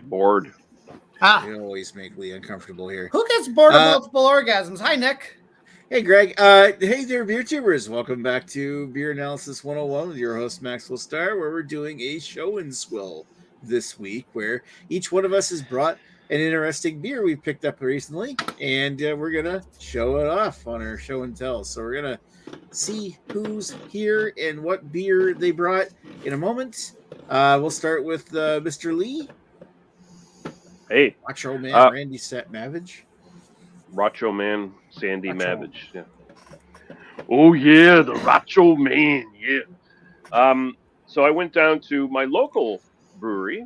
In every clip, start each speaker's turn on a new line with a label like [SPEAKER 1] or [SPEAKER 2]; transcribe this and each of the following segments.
[SPEAKER 1] Bored.
[SPEAKER 2] You always make Lee uncomfortable here.
[SPEAKER 3] Who gets bored of multiple orgasms? Hi, Nick.
[SPEAKER 2] Hey, Greg. Hey there, beer tubers. Welcome back to Beer Analysis 101 with your host, Maxwell Starr, where we're doing a show and swill this week, where each one of us has brought an interesting beer we've picked up recently, and we're going to show it off on our show and tell. So we're going to see who's here and what beer they brought in a moment. We'll start with Mr. Lee.
[SPEAKER 1] Hey.
[SPEAKER 2] Macho Man Randy Mavage.
[SPEAKER 1] Racho Man Sandy Mavage. Yeah. Oh yeah, the Racho Man. Yeah. So I went down to my local brewery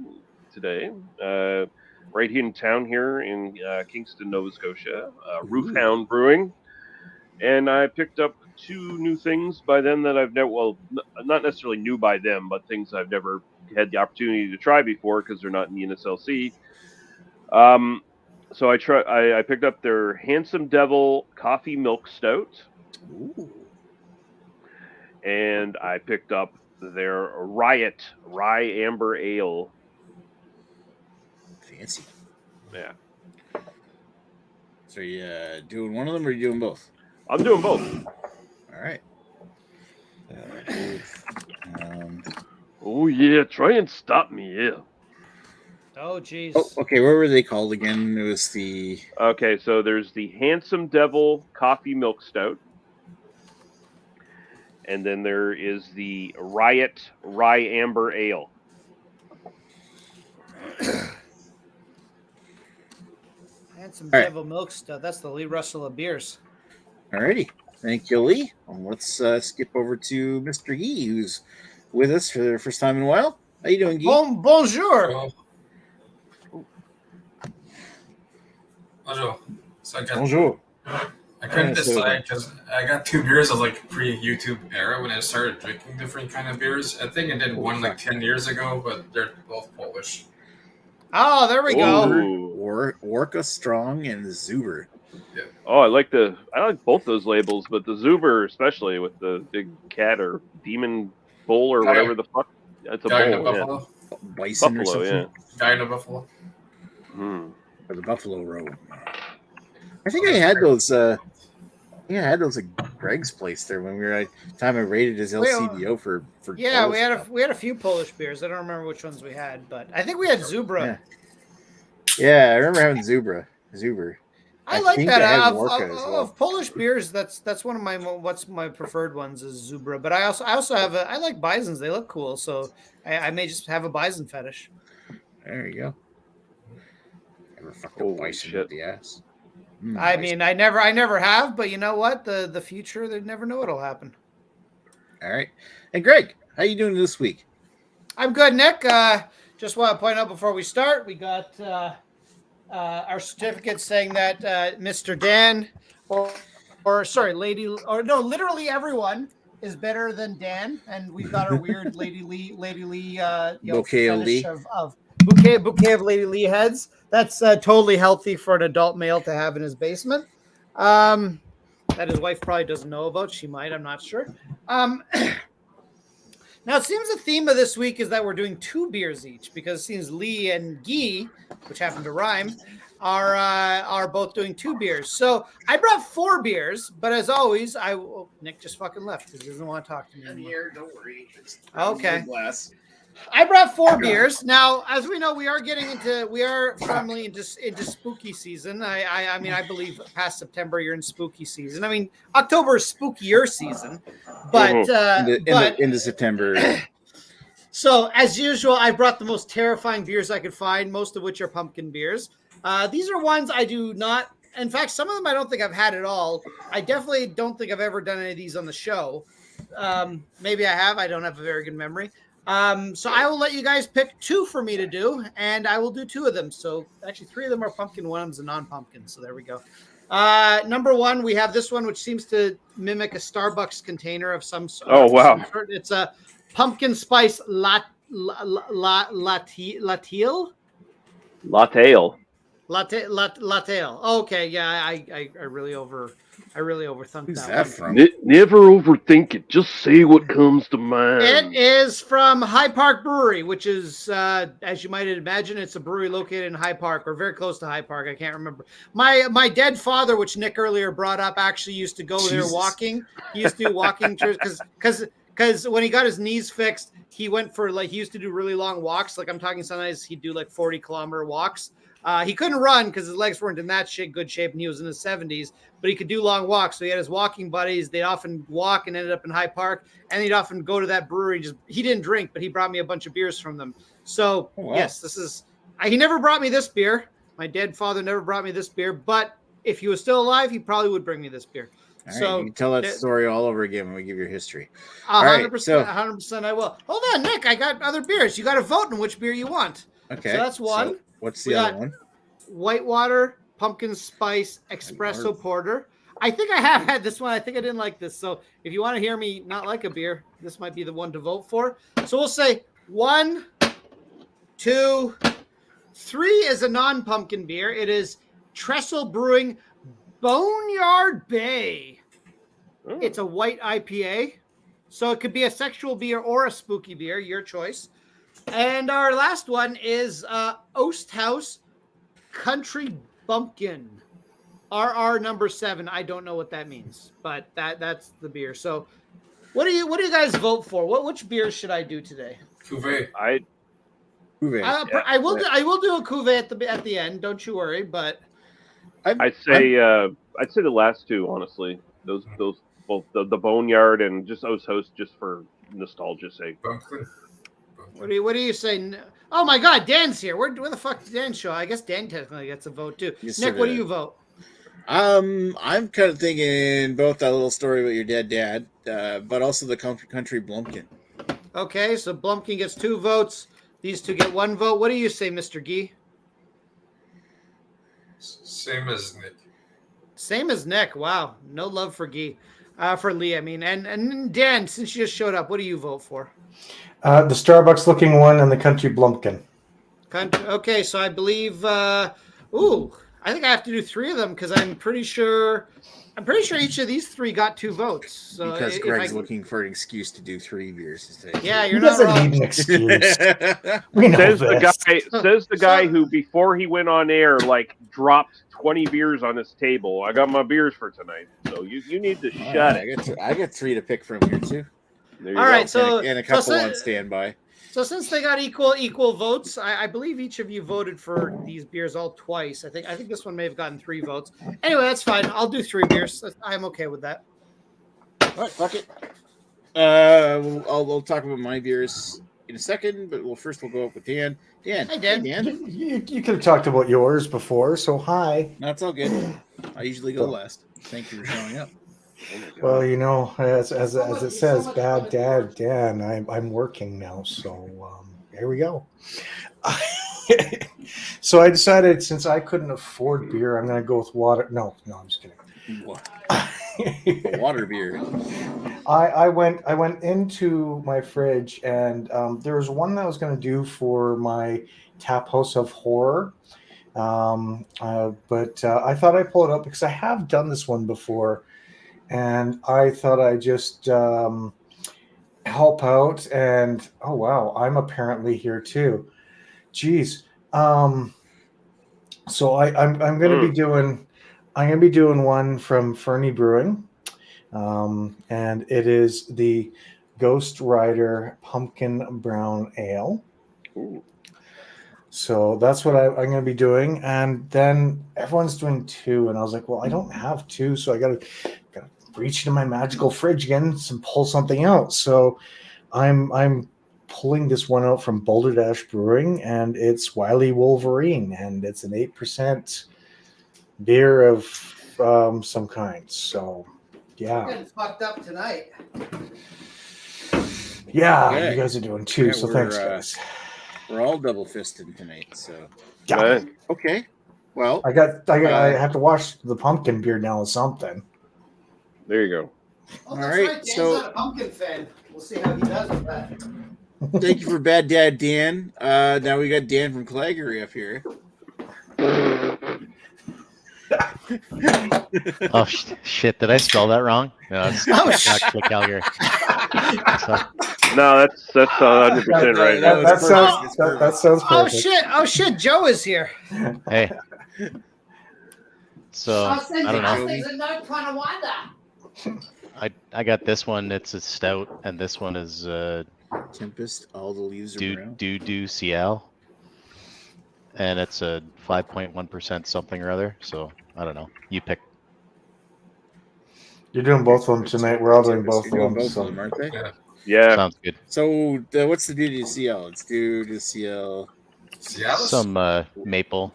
[SPEAKER 1] today, right here in town here in Kingston, Nova Scotia, Roofhound Brewing, and I picked up two new things by them that I've never, well, not necessarily new by them, but things I've never had the opportunity to try before because they're not in the NSLC. So I picked up their Handsome Devil Coffee Milk Stout.
[SPEAKER 2] Ooh.
[SPEAKER 1] And I picked up their Riot Rye Amber Ale.
[SPEAKER 2] Fancy.
[SPEAKER 1] Yeah.
[SPEAKER 2] So you doing one of them or are you doing both?
[SPEAKER 1] I'm doing both.
[SPEAKER 2] All right.
[SPEAKER 1] Oh yeah, try and stop me, yeah.
[SPEAKER 3] Oh, jeez.
[SPEAKER 2] Oh, okay, what were they called again? It was the...
[SPEAKER 1] Okay, so there's the Handsome Devil Coffee Milk Stout. And then there is the Riot Rye Amber Ale.
[SPEAKER 3] Handsome Devil Milk Stout. That's the Lee Russell of beers.
[SPEAKER 2] All righty. Thank you, Lee. Let's skip over to Mr. Gee, who's with us for the first time in a while. How you doing, Gee?
[SPEAKER 3] Bonjour.
[SPEAKER 4] Bonjour. So
[SPEAKER 2] Bonjour.
[SPEAKER 4] I couldn't decide because I got two beers of like pre-YouTube era when I started drinking different kind of beers. I think I did one like 10 years ago, but they're both Polish.
[SPEAKER 3] Oh, there we go.
[SPEAKER 2] Orca Strong and Zuber.
[SPEAKER 4] Yeah.
[SPEAKER 1] Oh, I like both those labels, but the Zuber especially with the big cat or demon bull or whatever the fuck. That's a
[SPEAKER 4] Guy
[SPEAKER 1] bull.
[SPEAKER 4] in a buffalo.
[SPEAKER 2] Yeah. Bison
[SPEAKER 1] Buffalo,
[SPEAKER 2] or something.
[SPEAKER 1] yeah.
[SPEAKER 4] Guy in a buffalo.
[SPEAKER 2] Or the Buffalo Road. I think I had those. I had those at Greg's place there when we were at the time I rated his LCBO for.
[SPEAKER 3] Yeah, we had a few Polish beers. I don't remember which ones we had, but I think we had Zubra.
[SPEAKER 2] Yeah, I remember having Zuber.
[SPEAKER 3] I like
[SPEAKER 2] think
[SPEAKER 3] that.
[SPEAKER 2] I had Orca as well.
[SPEAKER 3] Of Polish beers, that's one of my preferred ones is Zubra. But I also have I like Bisons. They look cool, so I may just have a Bison fetish.
[SPEAKER 2] There you go. Never fucked a bison with the ass.
[SPEAKER 3] I mean, I never have, but you know what? The future, they never know what'll happen.
[SPEAKER 2] All right. And Greg, how you doing this week?
[SPEAKER 3] I'm good, Nick. Just want to point out before we start, we got our certificate saying that Mr. Dan, literally everyone is better than Dan, and we've got our weird Lady Lee
[SPEAKER 2] bouquet of Lee.
[SPEAKER 3] Of bouquet of Lady Lee heads. That's totally healthy for an adult male to have in his basement. That his wife probably doesn't know about. She might. I'm not sure. Now, it seems the theme of this week is that we're doing two beers each because it seems Lee and Guy, which happen to rhyme, are both doing two beers. So I brought four beers, but as always, Nick just fucking left because he doesn't want to talk to me anymore.
[SPEAKER 2] Here, don't worry.
[SPEAKER 3] Okay.
[SPEAKER 2] Glass.
[SPEAKER 3] I brought four beers. Now, as we know, we are firmly into spooky season. I mean, I believe past September you're in spooky season. I mean, October is spookier season, but
[SPEAKER 2] into September.
[SPEAKER 3] So, as usual, I brought the most terrifying beers I could find, most of which are pumpkin beers. These are ones I do not. In fact, some of them I don't think I've had at all. I definitely don't think I've ever done any of these on the show. Maybe I have. I don't have a very good memory. So I will let you guys pick two for me to do, and I will do two of them. So actually, three of them are pumpkin, one of them's a non-pumpkin. So there we go. Number one, we have this one, which seems to mimic a Starbucks container of some sort.
[SPEAKER 1] Oh, wow.
[SPEAKER 3] It's a pumpkin spice latte.
[SPEAKER 1] Latte ale.
[SPEAKER 3] Latale. Okay, yeah, I really overthunk
[SPEAKER 2] Who's
[SPEAKER 3] that
[SPEAKER 2] that
[SPEAKER 3] one.
[SPEAKER 2] from?
[SPEAKER 1] Never overthink it. Just say what comes to
[SPEAKER 3] It
[SPEAKER 1] mind.
[SPEAKER 3] is from High Park Brewery, which is, as you might imagine, it's a brewery located in High Park or very close to High Park. I can't remember. My dead father, which Nick earlier brought up, actually used to go there
[SPEAKER 2] Jesus.
[SPEAKER 3] walking. He used to do walking tours because when he got his knees fixed, he went for he used to do really long walks. Like I'm talking sometimes he'd do 40-kilometer walks. He couldn't run because his legs weren't in that good shape, and he was in his 70s. But he could do long walks. So he had his walking buddies. They'd often walk and ended up in High Park, and he'd often go to that brewery. He didn't drink, but he brought me a bunch of beers from them. So yes, this is. He never brought me this beer. My dead father never brought me this beer. But if he was still alive, he probably would bring me this beer.
[SPEAKER 2] So you can tell that story all over again when we give your history.
[SPEAKER 3] 100%. 100%. I will. Hold on, Nick. I got other beers. You got to vote on which beer you want.
[SPEAKER 2] Okay.
[SPEAKER 3] So that's one.
[SPEAKER 2] So what's the other one?
[SPEAKER 3] Whitewater Pumpkin Spice Espresso Porter. I think I have had this one. I think I didn't like this. So if you want to hear me not like a beer, this might be the one to vote for. So we'll say 1, 2, 3 is a non-pumpkin beer. It is Trestle Brewing Boneyard Bay.
[SPEAKER 1] Oh.
[SPEAKER 3] It's a white IPA. So it could be a sexual beer or a spooky beer, your choice. And our last one is Oast House Country Bumpkin. RR number 7. I don't know what that means, but that's the beer. So what do you guys vote for? Which beer should I do today?
[SPEAKER 4] Cuvée.
[SPEAKER 2] Cuvée.
[SPEAKER 3] I will do a cuvée at the end, don't you worry, but
[SPEAKER 1] I'd say the last two, honestly. Those both the Boneyard and just Oast House, just for nostalgia's sake.
[SPEAKER 3] What do you say? Oh my God, Dan's here. Where the fuck did Dan show? I guess Dan technically gets a vote too.
[SPEAKER 2] Yes,
[SPEAKER 3] Nick, what do you vote?
[SPEAKER 2] I'm kind of thinking both that little story about your dead dad, but also the country Blumpkin.
[SPEAKER 3] Okay, so Blumpkin gets 2 votes. These two get 1 vote. What do you say, Mr. Gee?
[SPEAKER 4] Same as Nick.
[SPEAKER 3] Same as Nick. Wow, no love for Gee, for Lee. I mean, and Dan, since you just showed up, what do you vote for?
[SPEAKER 5] The Starbucks looking one and the country Blumpkin.
[SPEAKER 3] Okay, so I believe. I think I have to do 3 of them because I'm pretty sure each of these 3 got 2 votes. So
[SPEAKER 2] because Greg's looking for an excuse to do 3 beers today.
[SPEAKER 3] Yeah, you're
[SPEAKER 5] he
[SPEAKER 3] not
[SPEAKER 5] doesn't
[SPEAKER 3] wrong.
[SPEAKER 5] need an excuse. We know
[SPEAKER 1] Says
[SPEAKER 5] this.
[SPEAKER 1] the guy who before he went on air dropped 20 beers on his table. I got my beers for tonight, so you need to shut it.
[SPEAKER 2] I got 3 to pick from here too.
[SPEAKER 3] All right, so
[SPEAKER 2] and a couple on standby.
[SPEAKER 3] So since they got equal votes, I believe each of you voted for these beers all twice. I think this one may have gotten 3 votes. Anyway, that's fine. I'll do 3 beers. I'm okay with that.
[SPEAKER 2] All right, fuck it. I'll talk about my beers in a second, but first we'll go up with Dan. Dan.
[SPEAKER 3] Hi, Dan.
[SPEAKER 2] Hey, Dan.
[SPEAKER 5] You could have talked about yours before, so hi.
[SPEAKER 2] No, it's all good. I usually go last. Thank you for showing up.
[SPEAKER 5] Well, as it says, bad dad, Dan. I'm working now, so here we go. So I decided since I couldn't afford beer, I'm going to go with water. No, I'm just kidding.
[SPEAKER 2] Water beer.
[SPEAKER 5] I went into my fridge and there was one that I was going to do for my Tap House of Horror. But I thought I'd pull it up because I have done this one before. And I thought I'd just help out. And oh wow, I'm apparently here too. Jeez. So I'm going to be doing one from Fernie Brewing, and it is the Ghost Rider Pumpkin Brown Ale.
[SPEAKER 1] Ooh.
[SPEAKER 5] So that's what I'm going to be doing. And then everyone's doing 2, and I was like, well, I don't have 2, so I got to reach into my magical fridge again and pull something out. So I'm pulling this one out from Boulder Dash Brewing, and it's Wily Wolverine, and it's an 8% beer of some kind. So yeah,
[SPEAKER 3] I'm getting fucked up tonight.
[SPEAKER 5] Yeah,
[SPEAKER 2] okay.
[SPEAKER 5] You guys are doing 2, so thanks, guys.
[SPEAKER 2] We're all double fisted tonight, so
[SPEAKER 5] Yeah.
[SPEAKER 2] Okay. Well,
[SPEAKER 5] I have to wash the pumpkin beer now with something.
[SPEAKER 1] There you go.
[SPEAKER 3] Oh,
[SPEAKER 2] all right.
[SPEAKER 3] Dan's
[SPEAKER 2] So
[SPEAKER 3] not a pumpkin fan. We'll see how he does with that.
[SPEAKER 2] thank you for Bad Dad Dan. Now we got Dan from Calgary up here.
[SPEAKER 6] Oh shit! Did I spell that wrong? No, it's
[SPEAKER 3] Oh,
[SPEAKER 6] actually Calgary. So,
[SPEAKER 1] No, that's 100% right.
[SPEAKER 2] That was
[SPEAKER 5] That
[SPEAKER 2] perfect.
[SPEAKER 5] sounds
[SPEAKER 2] That's
[SPEAKER 5] that
[SPEAKER 2] perfect.
[SPEAKER 5] sounds
[SPEAKER 3] Oh
[SPEAKER 5] perfect.
[SPEAKER 3] shit! Oh shit! Joe is here.
[SPEAKER 6] hey. So I don't know.
[SPEAKER 2] Joey.
[SPEAKER 6] I got this one. It's a stout, and this one is
[SPEAKER 2] Tempest. All the leaves are brown.
[SPEAKER 6] do CL, and it's a 5.1% something or other. So I don't know. You pick.
[SPEAKER 5] You're doing both of them tonight. We're all doing both
[SPEAKER 2] You're doing
[SPEAKER 5] of them.
[SPEAKER 2] both
[SPEAKER 5] So.
[SPEAKER 2] of them, aren't they?
[SPEAKER 4] Yeah.
[SPEAKER 1] Yeah.
[SPEAKER 6] Sounds good.
[SPEAKER 2] So what's the beauty of CL? It's due to CL
[SPEAKER 4] Cialis?
[SPEAKER 6] Some maple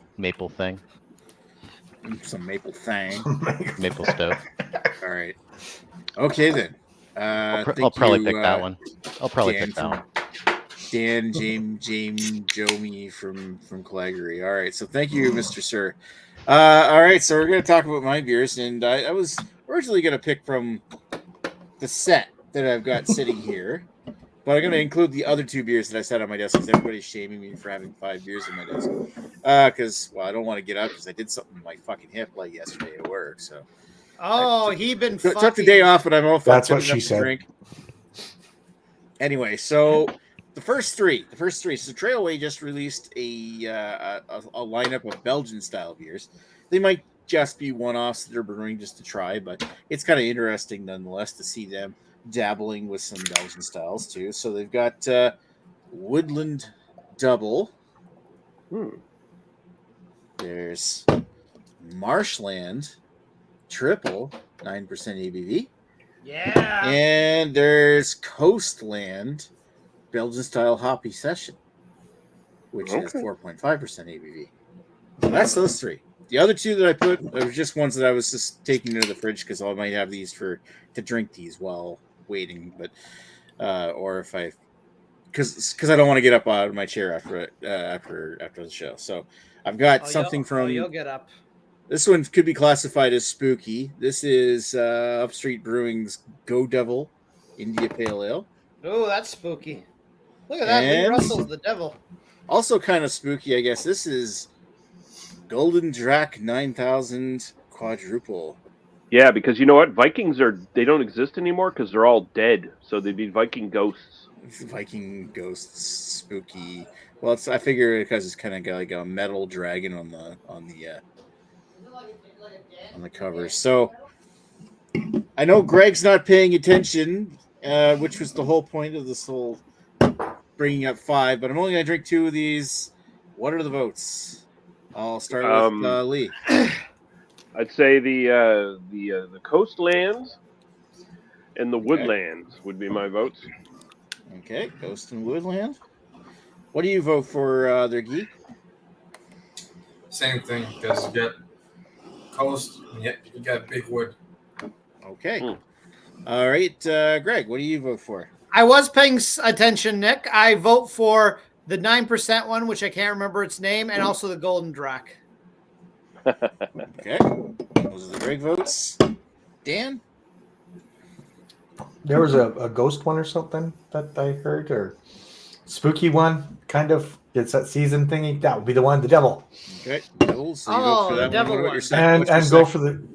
[SPEAKER 6] thing,
[SPEAKER 2] some maple thing.
[SPEAKER 6] maple stout.
[SPEAKER 2] All right. Okay then.
[SPEAKER 6] I'll
[SPEAKER 2] Thank
[SPEAKER 6] probably
[SPEAKER 2] you,
[SPEAKER 6] pick that one. I'll probably
[SPEAKER 2] Dan
[SPEAKER 6] pick that one.
[SPEAKER 2] Dan, James, Joey from Calgary. All right. So thank you, Mr. Sir. All right. So we're going to talk about my beers, and I was originally going to pick from the set that I've got sitting here, but I'm going to include the other 2 beers that I set on my desk because everybody's shaming me for having 5 beers on my desk. Because I don't want to get up because I did something to my fucking hip like yesterday at work. So
[SPEAKER 3] Oh, he been
[SPEAKER 2] took the
[SPEAKER 3] fucking.
[SPEAKER 2] day off, but I'm all
[SPEAKER 5] That's
[SPEAKER 2] fucked up
[SPEAKER 5] what she
[SPEAKER 2] enough to
[SPEAKER 5] said.
[SPEAKER 2] drink. Anyway, so the first three. So Trailway just released a lineup of Belgian style beers. They might just be one-offs that they're brewing just to try, but it's kind of interesting nonetheless to see them dabbling with some Belgian styles too. So they've got Woodland Double. There's Marshland Triple, 9% ABV.
[SPEAKER 3] Yeah.
[SPEAKER 2] And there's Coastland Belgian style hoppy session, which is 4.5% ABV. So that's those 3. The other 2 that I put were just ones that I was just taking into the fridge because I might have these to drink these while waiting, but or if I because I don't want to get up out of my chair after the show. So I've got something from.
[SPEAKER 3] You'll get up.
[SPEAKER 2] This one could be classified as spooky. This is Upstreet Brewing's Go Devil India Pale Ale.
[SPEAKER 3] Oh, that's spooky. Look at that. Lee
[SPEAKER 2] And-
[SPEAKER 3] Russell's the devil.
[SPEAKER 2] Also kind of spooky, I guess. This is Golden Drac 9000 Quadruple.
[SPEAKER 1] Yeah, because you know what? Vikings they don't exist anymore because they're all dead. So they'd be Viking ghosts.
[SPEAKER 2] Viking ghosts, spooky. Well, I figure because it's kind of got like a metal dragon on the cover. So I know Greg's not paying attention, which was the whole point of this whole bringing up 5. But I'm only going to drink 2 of these. What are the votes? I'll start with Lee.
[SPEAKER 1] I'd say the coastlands and the woodlands would be my votes.
[SPEAKER 2] Okay, Ghost and Woodland. What do you vote for, their geek?
[SPEAKER 4] Same thing, because you get coast, and yet you got big wood.
[SPEAKER 2] Okay. All right, Greg, what do you vote for?
[SPEAKER 3] I was paying attention, Nick. I vote for the 9% one, which I can't remember its name, and also the Golden Drac.
[SPEAKER 2] Okay. Those are the Greg votes. Dan?
[SPEAKER 5] There was a ghost one or something that I heard, or spooky one, kind of. It's that season thingy. That would be the one, the devil.
[SPEAKER 2] Okay. Devil, so you vote for
[SPEAKER 3] the
[SPEAKER 2] that
[SPEAKER 3] devil
[SPEAKER 2] one. What about
[SPEAKER 3] one.
[SPEAKER 2] your second?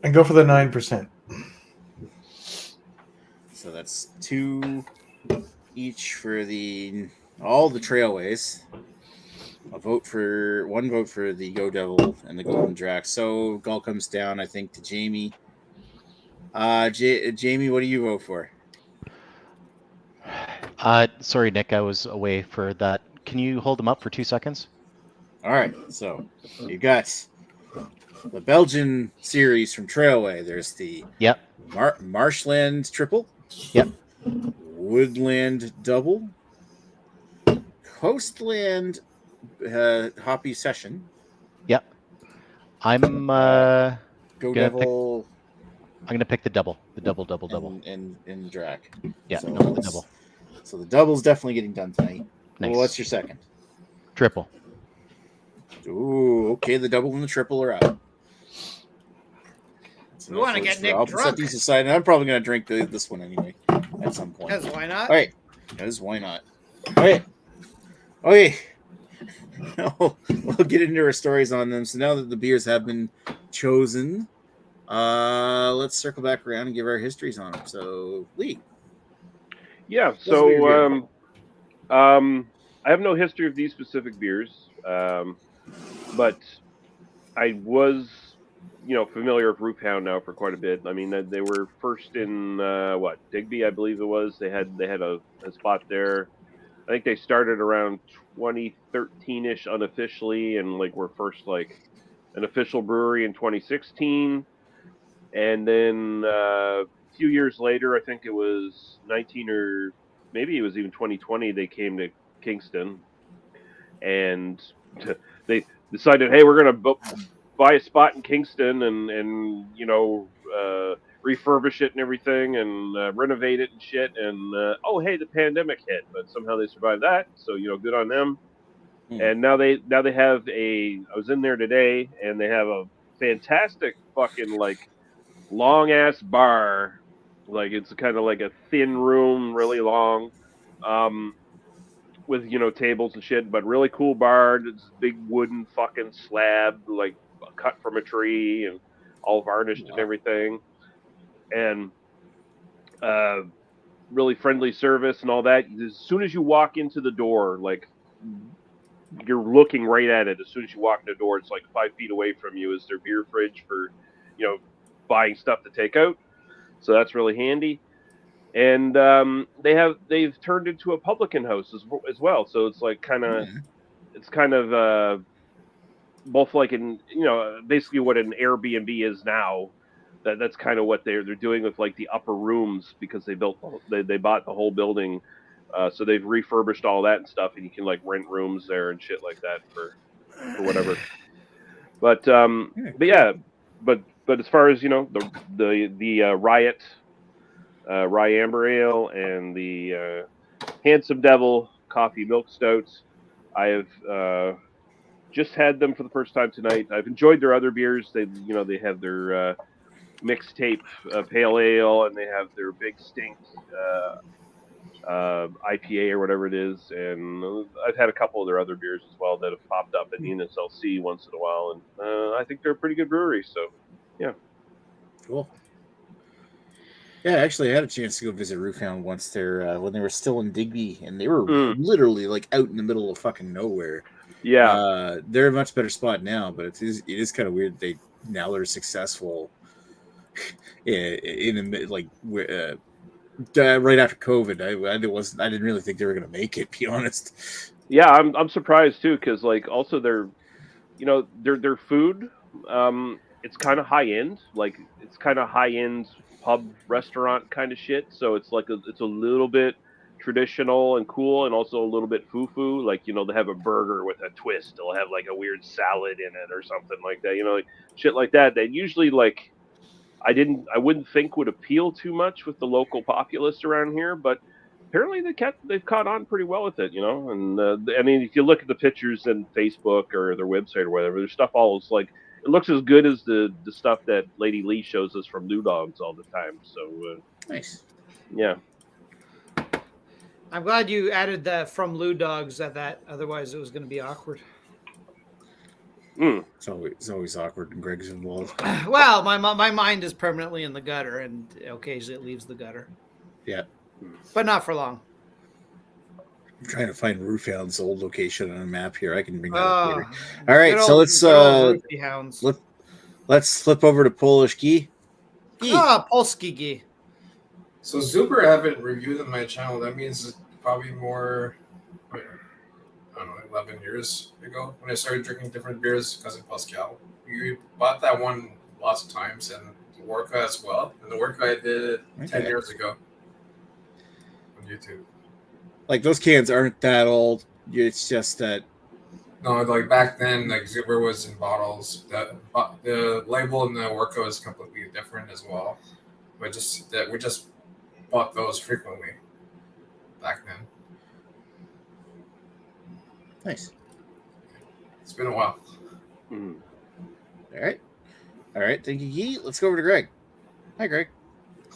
[SPEAKER 5] And go for the 9%.
[SPEAKER 2] So that's 2 each for all the Trailways. One vote for the Go Devil and the Golden Drac. So all comes down, I think, to Jamie. Jamie, what do you vote for?
[SPEAKER 6] Sorry, Nick, I was away for that. Can you hold them up for 2 seconds?
[SPEAKER 2] All right. So you got the Belgian series from Trailway. There's the
[SPEAKER 6] Yep.
[SPEAKER 2] Marshland Triple.
[SPEAKER 6] Yep.
[SPEAKER 2] Woodland Double. Coastland Hoppy Session.
[SPEAKER 6] Yep. I'm
[SPEAKER 2] Go
[SPEAKER 6] Gonna
[SPEAKER 2] Devil.
[SPEAKER 6] I'm gonna pick the double. The double.
[SPEAKER 2] And Drac.
[SPEAKER 6] Yeah,
[SPEAKER 2] So
[SPEAKER 6] no, the double.
[SPEAKER 2] So the double's definitely getting done tonight.
[SPEAKER 6] Nice.
[SPEAKER 2] Well, what's your second?
[SPEAKER 6] Triple.
[SPEAKER 2] Ooh, okay. The double and the triple are out.
[SPEAKER 3] We want to get Nick
[SPEAKER 2] I'll set
[SPEAKER 3] drunk.
[SPEAKER 2] these aside, and I'm probably going to drink this one anyway at some point.
[SPEAKER 3] Because why not?
[SPEAKER 2] All right. Because why not? All right. Okay. We'll get into our stories on them. So now that the beers have been chosen, Let's circle back around and give our histories on them. So, Lee.
[SPEAKER 1] Yeah.
[SPEAKER 2] What's the beer
[SPEAKER 1] So
[SPEAKER 2] here?
[SPEAKER 1] I have no history of these specific beers, but I was, familiar with Roof Hound now for quite a bit. I mean, they were first in Digby, I believe it was. They had a spot there. I think they started around 2013ish unofficially, and like were first like an official brewery in 2016, and then a few years later, I think it was 19 or maybe it was even 2020, they came to Kingston and they decided, hey, we're gonna buy a spot in Kingston and refurbish it and everything and renovate it and shit. And oh, hey, the pandemic hit, but somehow they survived that. So good on them. And now they have a. I was in there today, and they have a fantastic fucking like long ass bar. Like it's kind of like a thin room, really long. Um, with tables and shit, but really cool bar. It's big wooden fucking slab, like cut from a tree and all varnished and everything, and uh, really friendly service and all that. As soon as you walk into the door, like you're looking right at it. As soon as you walk in the door, it's like 5 feet away from you is their beer fridge for buying stuff to take out. So that's really handy. And they've turned into a publican house as well. So it's like kind of both like basically what an Airbnb is now. That's kind of what they're doing with like the upper rooms because they bought the whole building, so they've refurbished all that and stuff, and you can like rent rooms there and shit like that for whatever. But yeah, but as far as the Riot Rye Amber Ale and the Handsome Devil Coffee Milk Stouts, I have just had them for the first time tonight. I've enjoyed their other beers. They have their mixtape pale ale, and they have their big stink IPA or whatever it is. And I've had a couple of their other beers as well that have popped up in NSLC once in a while, and I think they're a pretty good brewery. So, yeah,
[SPEAKER 2] Cool. Yeah, actually, I had a chance to go visit Roofhound once there when they were still in Digby, and they were literally like out in the middle of fucking nowhere.
[SPEAKER 1] yeah.
[SPEAKER 2] They're a much better spot now, but it is kind of weird. They're successful in the like right after COVID. I didn't really think they were gonna make it. Be honest.
[SPEAKER 1] Yeah, I'm surprised too because like also their food, it's kind of high end, like it's kind of high end pub restaurant kind of shit. So it's like it's a little bit traditional and cool, and also a little bit foo foo. Like they have a burger with a twist. They'll have like a weird salad in it or something like that. Like shit like that. That usually like I wouldn't think would appeal too much with the local populace around here, but apparently they've caught on pretty well with it, And I mean, if you look at the pictures in Facebook or their website or whatever, their stuff all is like it looks as good as the stuff that Lady Lee shows us from Lou Dogs all the time. So
[SPEAKER 2] Nice.
[SPEAKER 1] yeah.
[SPEAKER 3] I'm glad you added that from Lou Dogs at that. Otherwise, it was going to be awkward.
[SPEAKER 2] It's always awkward when Greg's involved.
[SPEAKER 3] Well, my mind is permanently in the gutter, and occasionally it leaves the gutter.
[SPEAKER 2] Yeah,
[SPEAKER 3] but not for long.
[SPEAKER 2] I'm trying to find Roofhound's old location on a map here. I can bring that up later. All right, so let's flip over to Polish Guy.
[SPEAKER 3] Polski Guy.
[SPEAKER 4] So Zuber, I haven't reviewed on my channel. That means it's probably more, I don't know, 11 years ago when I started drinking different beers because of Pascal. You bought that one lots of times, and the Warka as well. And the Warka I did 10 years ago on YouTube.
[SPEAKER 2] Like those cans aren't that old. It's just that.
[SPEAKER 4] No, like back then, like Zuber was in bottles. The label in the Warka was completely different as well. But we just bought those frequently back then.
[SPEAKER 2] Nice.
[SPEAKER 4] It's been a while.
[SPEAKER 2] All right. Thank you, Guy. Let's go over to Greg. Hi, Greg.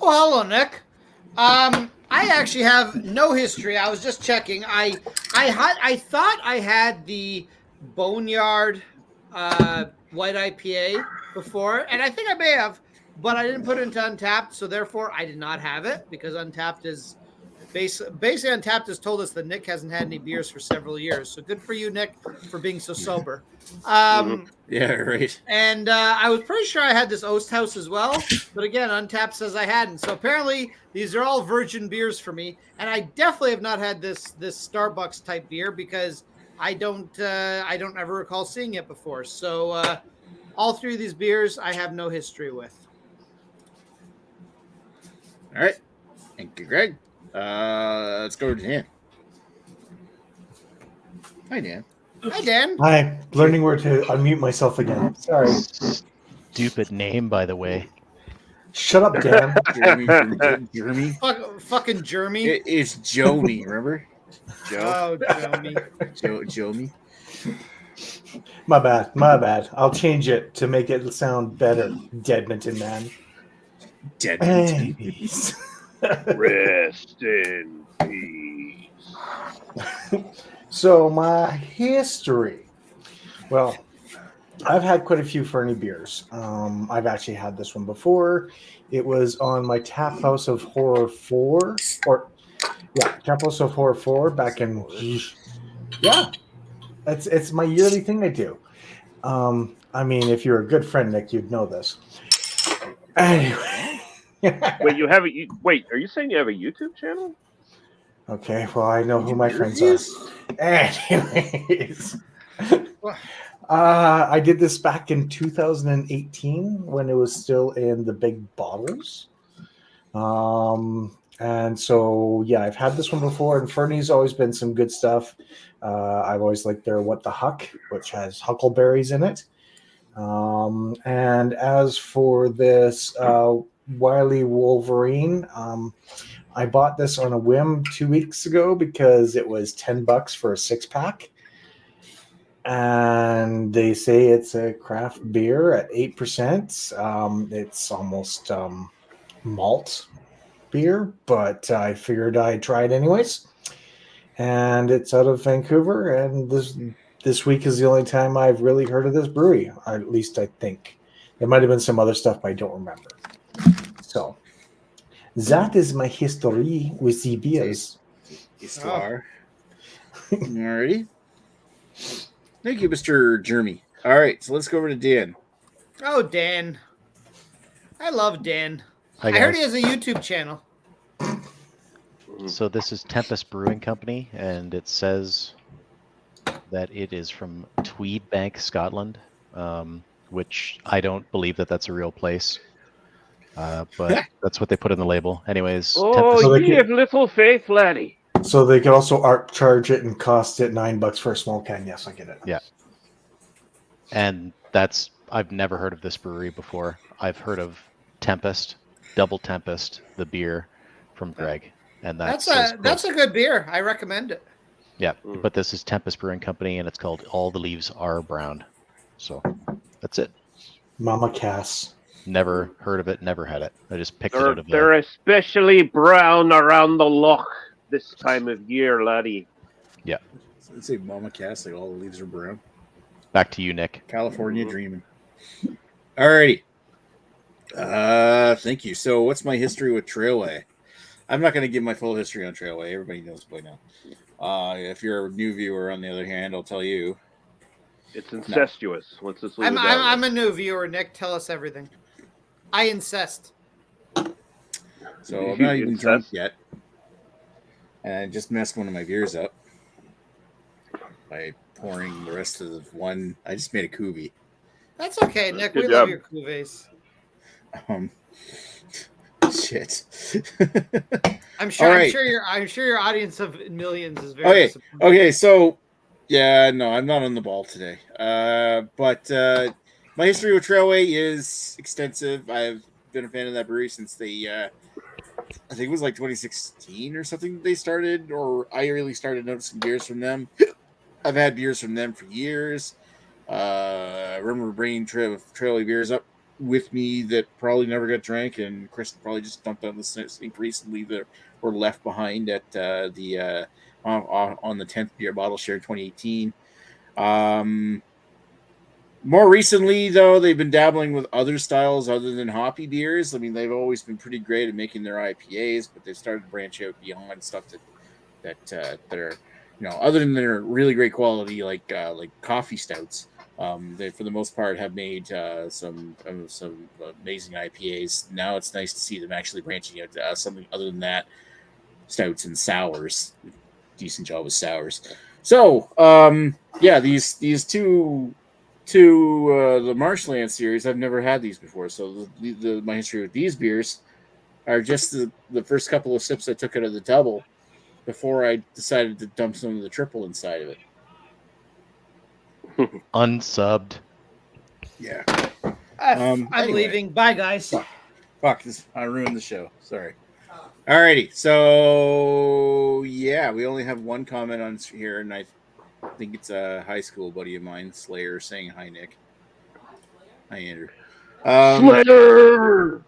[SPEAKER 3] Oh, hello, Nick. I actually have no history. I was just checking. I thought I had the Boneyard white IPA before, and I think I may have. but I didn't put it into Untapped, so therefore I did not have it because Untapped is basically Untapped has told us that Nick hasn't had any beers for several years. So good for you, Nick, for being so sober.
[SPEAKER 2] Yeah, right.
[SPEAKER 3] And I was pretty sure I had this Oast House as well, but again, Untapped says I hadn't. So apparently, these are all virgin beers for me, and I definitely have not had this Starbucks type beer because I don't ever recall seeing it before. So all three of these beers I have no history with.
[SPEAKER 2] All right. Thank you, Greg. Let's go to Dan. Hi, Dan.
[SPEAKER 3] Hi, Dan.
[SPEAKER 5] I'm learning where to unmute myself again. Sorry.
[SPEAKER 6] Stupid name, by the way.
[SPEAKER 5] Shut up, Dan.
[SPEAKER 2] Jeremy.
[SPEAKER 3] Fucking Jeremy.
[SPEAKER 2] It's Jomi, remember?
[SPEAKER 3] Oh, Jeremy.
[SPEAKER 2] Jomi.
[SPEAKER 5] My bad. I'll change it to make it sound better. Deadmonton man.
[SPEAKER 2] Deadmonton.
[SPEAKER 5] Peace.
[SPEAKER 1] Rest in peace.
[SPEAKER 5] So my history. Well, I've had quite a few Fernie beers. I've actually had this one before. It was on my Tap House of Horror 4. Tap House of Horror 4 back in... Yeah. It's my yearly thing I do. I mean, if you're a good friend, Nick, you'd know this. Anyway.
[SPEAKER 1] Wait, are you saying you have a YouTube channel?
[SPEAKER 5] Okay, well, I know who my friends are. Anyways. I did this back in 2018 when it was still in the big bottles. And so, yeah, I've had this one before, and Fernie's always been some good stuff. I've always liked their What the Huck, which has huckleberries in it. And as for this Wily Wolverine, I bought this on a whim 2 weeks ago because it was $10 for a 6-pack. And they say it's a craft beer at 8%. It's almost malt beer, but I figured I'd try it anyways. And it's out of Vancouver, and this week is the only time I've really heard of this brewery, or at least I think. There might have been some other stuff, but I don't remember. So that is my history with the beers.
[SPEAKER 2] Histoire. Alrighty. Thank you, Mr. Jeremy. All right, so let's go over to Dan.
[SPEAKER 3] Oh, Dan. I love Dan.
[SPEAKER 6] Hi,
[SPEAKER 3] I heard
[SPEAKER 6] guys.
[SPEAKER 3] he has a YouTube channel.
[SPEAKER 6] So this is Tempest Brewing Company, and it says that it is from Tweedbank, Scotland, which I don't believe that that's a real place. But that's what they put in the label. Anyways,
[SPEAKER 1] Oh,
[SPEAKER 5] So they
[SPEAKER 1] ye
[SPEAKER 5] can-
[SPEAKER 1] of little faith, laddie.
[SPEAKER 5] So they could also art charge it and cost it $9 for a small can. Yes, I get it.
[SPEAKER 6] Yeah. And I've never heard of this brewery before. I've heard of Tempest, Double Tempest, the beer from Greg. And
[SPEAKER 3] That's a good beer. I recommend it.
[SPEAKER 6] Yeah, but this is Tempest Brewing Company, and it's called All the Leaves Are Brown. So that's it.
[SPEAKER 5] Mama Cass.
[SPEAKER 6] Never heard of it, never had it. I just picked it out of
[SPEAKER 1] They're especially brown around the loch this time of year, laddie.
[SPEAKER 2] So let's say Mama Cass, like all the leaves are brown.
[SPEAKER 6] Back to you, Nick.
[SPEAKER 2] California dreaming. Alrighty. Thank you. So what's my history with Trailway? I'm not going to give my full history on Trailway. Everybody knows by now. If you're a new viewer, on the other hand, I'll tell you.
[SPEAKER 1] It's incestuous. Let's just leave it that way.
[SPEAKER 3] I'm a new viewer, Nick. Tell us everything. I incest.
[SPEAKER 2] So I'm not even drunk yet. And I just messed one of my beers up by pouring the rest of one. I just made a cuvee.
[SPEAKER 3] That's okay, Nick.
[SPEAKER 1] Good
[SPEAKER 3] We love
[SPEAKER 1] job.
[SPEAKER 3] your cuvées.
[SPEAKER 2] Shit.
[SPEAKER 3] I'm sure.
[SPEAKER 2] All right.
[SPEAKER 3] I'm sure your audience of millions is very.
[SPEAKER 2] Okay.
[SPEAKER 3] disappointed.
[SPEAKER 2] Okay. So, yeah, no, I'm not on the ball today. But my history with Trailway is extensive. I've been a fan of that brewery since they, I think it was like 2016 or something. They started, or I really started noticing beers from them. I've had beers from them for years. I remember bringing Trailway beers up with me that probably never got drank, and Chris probably just dumped on the sink recently that were left behind at on the 10th beer bottle share 2018. More recently, though, they've been dabbling with other styles other than hoppy beers. I mean, they've always been pretty great at making their IPAs, but they've started to branch out beyond stuff that are, other than their really great quality, like coffee stouts. They, for the most part, have made some amazing IPAs. Now it's nice to see them actually branching out to something other than that, stouts and sours. Decent job with sours. So, yeah, these two the Marshland series, I've never had these before. So my history with these beers are just the first couple of sips I took out of the double before I decided to dump some of the triple inside of it.
[SPEAKER 6] Unsubbed.
[SPEAKER 2] Yeah.
[SPEAKER 3] I'm
[SPEAKER 2] Anyway.
[SPEAKER 3] leaving. Bye, guys.
[SPEAKER 2] Fuck this! I ruined the show. Sorry. Alrighty. So yeah, we only have one comment on here, and I think it's a high school buddy of mine, Slayer, saying hi, Nick. Hi, Andrew.
[SPEAKER 1] Slayer!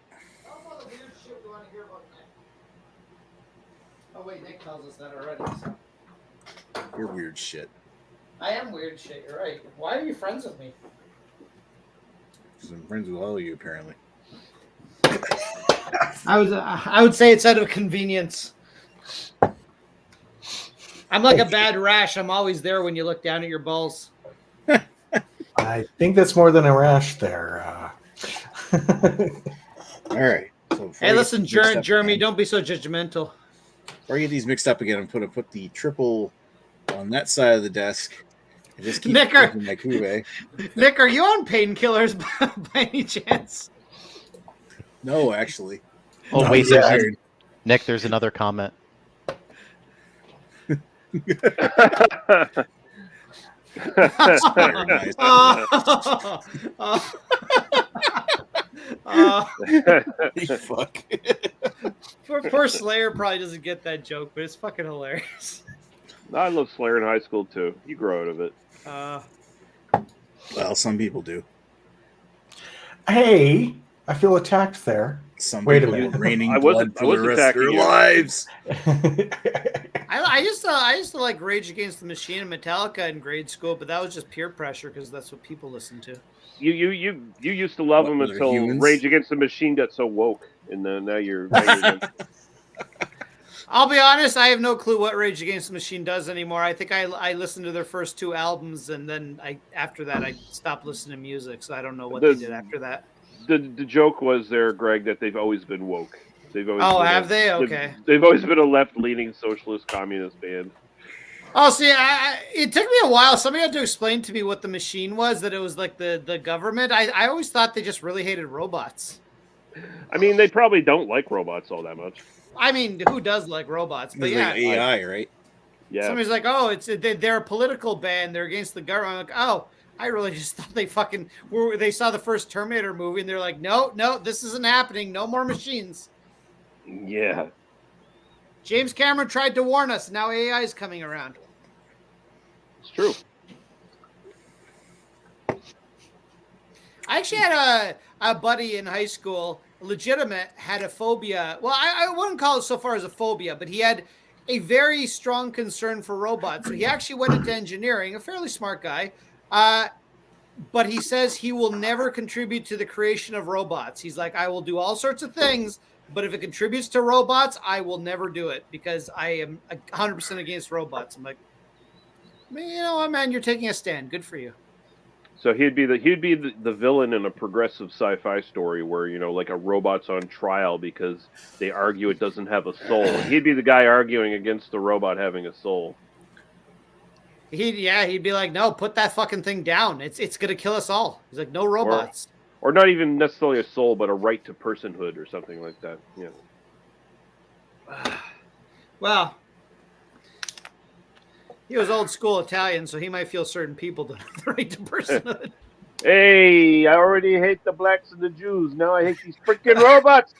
[SPEAKER 3] Oh wait, Nick tells us that already. So.
[SPEAKER 2] You're weird shit.
[SPEAKER 3] I am weird shit. You're right. Why are you friends with me?
[SPEAKER 2] Because I'm friends with all of you, apparently.
[SPEAKER 3] I would say it's out of convenience. I'm like a bad rash. I'm always there when you look down at your balls.
[SPEAKER 5] I think that's more than a rash there.
[SPEAKER 2] All right. So
[SPEAKER 3] Hey, listen, Jeremy, don't be so judgmental.
[SPEAKER 2] Before I get these mixed up again, I'm going to put the triple on that side of the desk. And just keep
[SPEAKER 3] Nick,
[SPEAKER 2] my cuvee.
[SPEAKER 3] Nick, are you on painkillers by any chance?
[SPEAKER 2] No, actually.
[SPEAKER 6] Oh,
[SPEAKER 2] No,
[SPEAKER 6] wait,
[SPEAKER 2] yeah.
[SPEAKER 6] Nick, there's another comment.
[SPEAKER 2] Very nice. You fuck.
[SPEAKER 3] Poor Slayer probably doesn't get that joke, but it's fucking hilarious.
[SPEAKER 1] I love Slayer in high school too. You grow out of it.
[SPEAKER 2] Well, some people do.
[SPEAKER 5] Hey, I feel attacked there.
[SPEAKER 2] Some
[SPEAKER 5] Wait a
[SPEAKER 2] people
[SPEAKER 5] minute.
[SPEAKER 2] get raining
[SPEAKER 1] I
[SPEAKER 2] blood
[SPEAKER 1] wasn't
[SPEAKER 2] for the rest of their
[SPEAKER 1] attacking you.
[SPEAKER 2] lives.
[SPEAKER 3] I used to like Rage Against the Machine and Metallica in grade school, but that was just peer pressure because that's what people listen to.
[SPEAKER 1] You used to love
[SPEAKER 2] What,
[SPEAKER 1] them
[SPEAKER 2] those are
[SPEAKER 1] until
[SPEAKER 2] humans?
[SPEAKER 1] Rage Against the Machine got so woke, and then now you're
[SPEAKER 3] I'll be honest, I have no clue what Rage Against the Machine does anymore. I think I listened to their first two albums, and then after that I stopped listening to music, so I don't know what they did after that.
[SPEAKER 1] the joke was there, Greg, that they've always been woke. They've always
[SPEAKER 3] Oh,
[SPEAKER 1] been
[SPEAKER 3] have they? Okay.
[SPEAKER 1] They've always been a left-leaning socialist communist band.
[SPEAKER 3] Oh, see, it took me a while. Somebody had to explain to me what the Machine was, that it was like the government. I always thought they just really hated robots.
[SPEAKER 1] I mean, they probably don't like robots all that much.
[SPEAKER 3] I mean, who does like robots? But
[SPEAKER 2] It's
[SPEAKER 3] yeah,
[SPEAKER 2] like AI, right?
[SPEAKER 1] Yeah.
[SPEAKER 3] somebody's like, oh, they're a political band. They're against the government. I'm like, oh, I really just thought they saw the first Terminator movie and they're like, no, this isn't happening. No more machines.
[SPEAKER 1] Yeah.
[SPEAKER 3] James Cameron tried to warn us. Now AI is coming around.
[SPEAKER 1] It's true.
[SPEAKER 3] I actually had a buddy in high school, legitimate, had a phobia. Well, I wouldn't call it so far as a phobia, but he had a very strong concern for robots. So he actually went into engineering, a fairly smart guy. But he says he will never contribute to the creation of robots. He's like, I will do all sorts of things, but if it contributes to robots, I will never do it because I am 100% against robots. I'm like, you know what, man, you're taking a stand. Good for you.
[SPEAKER 1] So he'd be the villain in a progressive sci-fi story where, you know, like a robot's on trial because they argue it doesn't have a soul. He'd be the guy arguing against the robot having a soul.
[SPEAKER 3] He'd be like, no, put that fucking thing down. It's gonna kill us all. He's like, no robots.
[SPEAKER 1] Or not even necessarily a soul, but a right to personhood or something like that. Yeah.
[SPEAKER 3] Well, he was old school Italian, so he might feel certain people don't have the right to personhood.
[SPEAKER 1] Hey, I already hate the blacks and the Jews. Now I hate these freaking robots.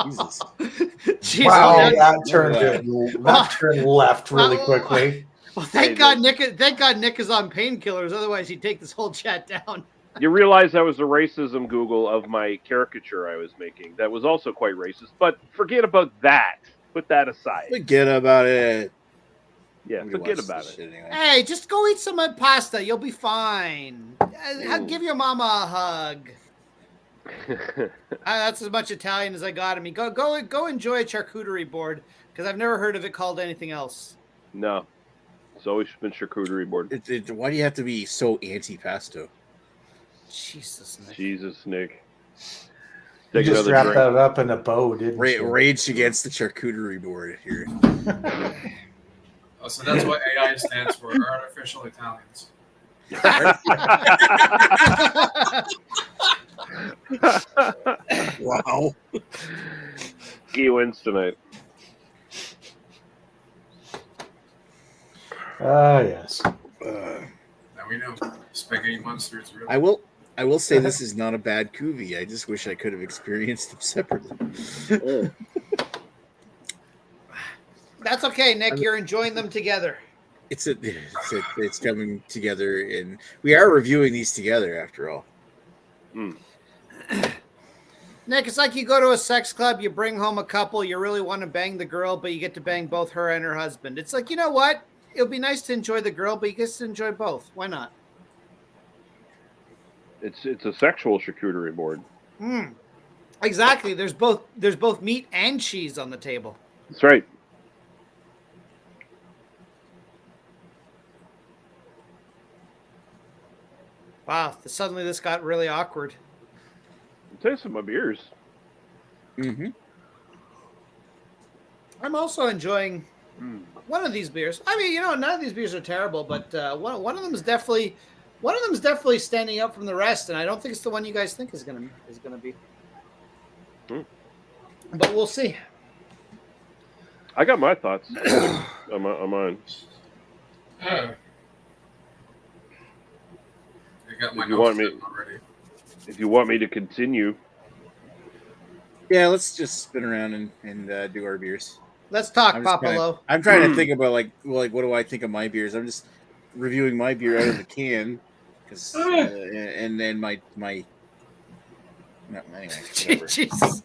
[SPEAKER 2] Jesus.
[SPEAKER 3] Jeez,
[SPEAKER 5] Wow,
[SPEAKER 3] well,
[SPEAKER 5] that turned left really quickly.
[SPEAKER 3] well, thank God Nick is on painkillers. Otherwise, he'd take this whole chat down.
[SPEAKER 1] You realize that was a racism Google of my caricature I was making. That was also quite racist. But forget about that. Put that aside.
[SPEAKER 2] Forget about it.
[SPEAKER 1] Yeah,
[SPEAKER 2] Nobody
[SPEAKER 1] forget
[SPEAKER 2] watches
[SPEAKER 1] about
[SPEAKER 2] this
[SPEAKER 1] it.
[SPEAKER 2] shit anyway.
[SPEAKER 3] Hey, just go eat some pasta. You'll be fine. Give your mama a hug. That's as much Italian as I got in me. Go enjoy a charcuterie board because I've never heard of it called anything else.
[SPEAKER 1] No, it's always been charcuterie board.
[SPEAKER 2] Why do you have to be so anti-pasto?
[SPEAKER 3] Jesus, Nick.
[SPEAKER 1] Jesus, Nick.
[SPEAKER 5] You
[SPEAKER 1] Take
[SPEAKER 5] just
[SPEAKER 1] another
[SPEAKER 5] wrapped
[SPEAKER 1] drink.
[SPEAKER 5] that up in a bow, didn't you?
[SPEAKER 2] Rage against the charcuterie board here.
[SPEAKER 4] Oh, so that's what AI stands for, artificial Italians.
[SPEAKER 2] Wow.
[SPEAKER 1] He wins tonight.
[SPEAKER 5] Ah, yes.
[SPEAKER 2] Uh,
[SPEAKER 4] Now we know. Spaghetti monster is real.
[SPEAKER 2] I will say this is not a bad cuvee. I just wish I could have experienced them separately.
[SPEAKER 3] That's okay, Nick. You're enjoying them together.
[SPEAKER 2] It's coming together, and we are reviewing these together after all.
[SPEAKER 3] Nick, it's like you go to a sex club, you bring home a couple, you really want to bang the girl, but you get to bang both her and her husband. It's like, you know what? It'll be nice to enjoy the girl, but you get to enjoy both. Why not?
[SPEAKER 1] It's a sexual charcuterie board.
[SPEAKER 3] Exactly. There's both meat and cheese on the table.
[SPEAKER 1] That's right.
[SPEAKER 3] Wow, suddenly this got really awkward.
[SPEAKER 1] Taste of my beers.
[SPEAKER 2] Mm-hmm.
[SPEAKER 3] I'm also enjoying one of these beers. I mean, none of these beers are terrible, but one of them is definitely standing up from the rest, and I don't think it's the one you guys think is gonna be. But we'll see.
[SPEAKER 1] I got my thoughts on mine.
[SPEAKER 4] I got my
[SPEAKER 1] If you want
[SPEAKER 4] notes
[SPEAKER 1] me-
[SPEAKER 4] already.
[SPEAKER 1] If you want me to continue,
[SPEAKER 2] Yeah, let's just spin around and do our beers.
[SPEAKER 3] Let's talk,
[SPEAKER 2] I'm just
[SPEAKER 3] Papalo.
[SPEAKER 2] I'm trying to think about like what do I think of my beers? I'm just reviewing my beer out of the can because and then my no, anyway, whatever.
[SPEAKER 3] Jesus,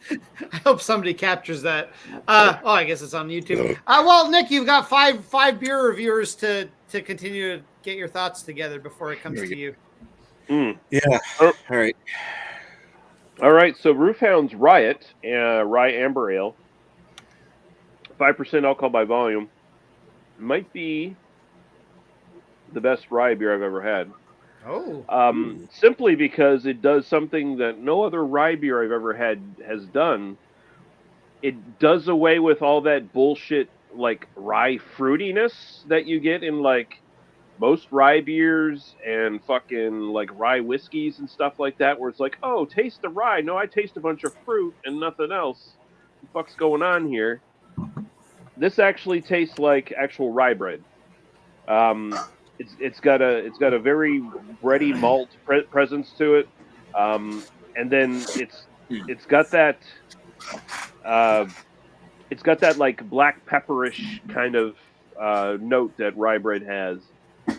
[SPEAKER 3] I hope somebody captures that. I guess it's on YouTube. Well, Nick, you've got five beer reviewers to continue to get your thoughts together before it comes
[SPEAKER 2] There we
[SPEAKER 3] to you.
[SPEAKER 2] Yeah.
[SPEAKER 1] Oh.
[SPEAKER 2] All right.
[SPEAKER 1] All right, so Roofhound's Riot, Rye Amber Ale, 5% alcohol by volume, might be the best rye beer I've ever had.
[SPEAKER 3] Oh.
[SPEAKER 1] Simply because it does something that no other rye beer I've ever had has done. It does away with all that bullshit, like, rye fruitiness that you get in, like, most rye beers and fucking, like, rye whiskeys and stuff like that, where it's like, oh, taste the rye. No, I taste a bunch of fruit and nothing else. What the fuck's going on here? This actually tastes like actual rye bread. It's got a very bready malt presence to it, and then it's got that like black pepperish kind of note that rye bread has,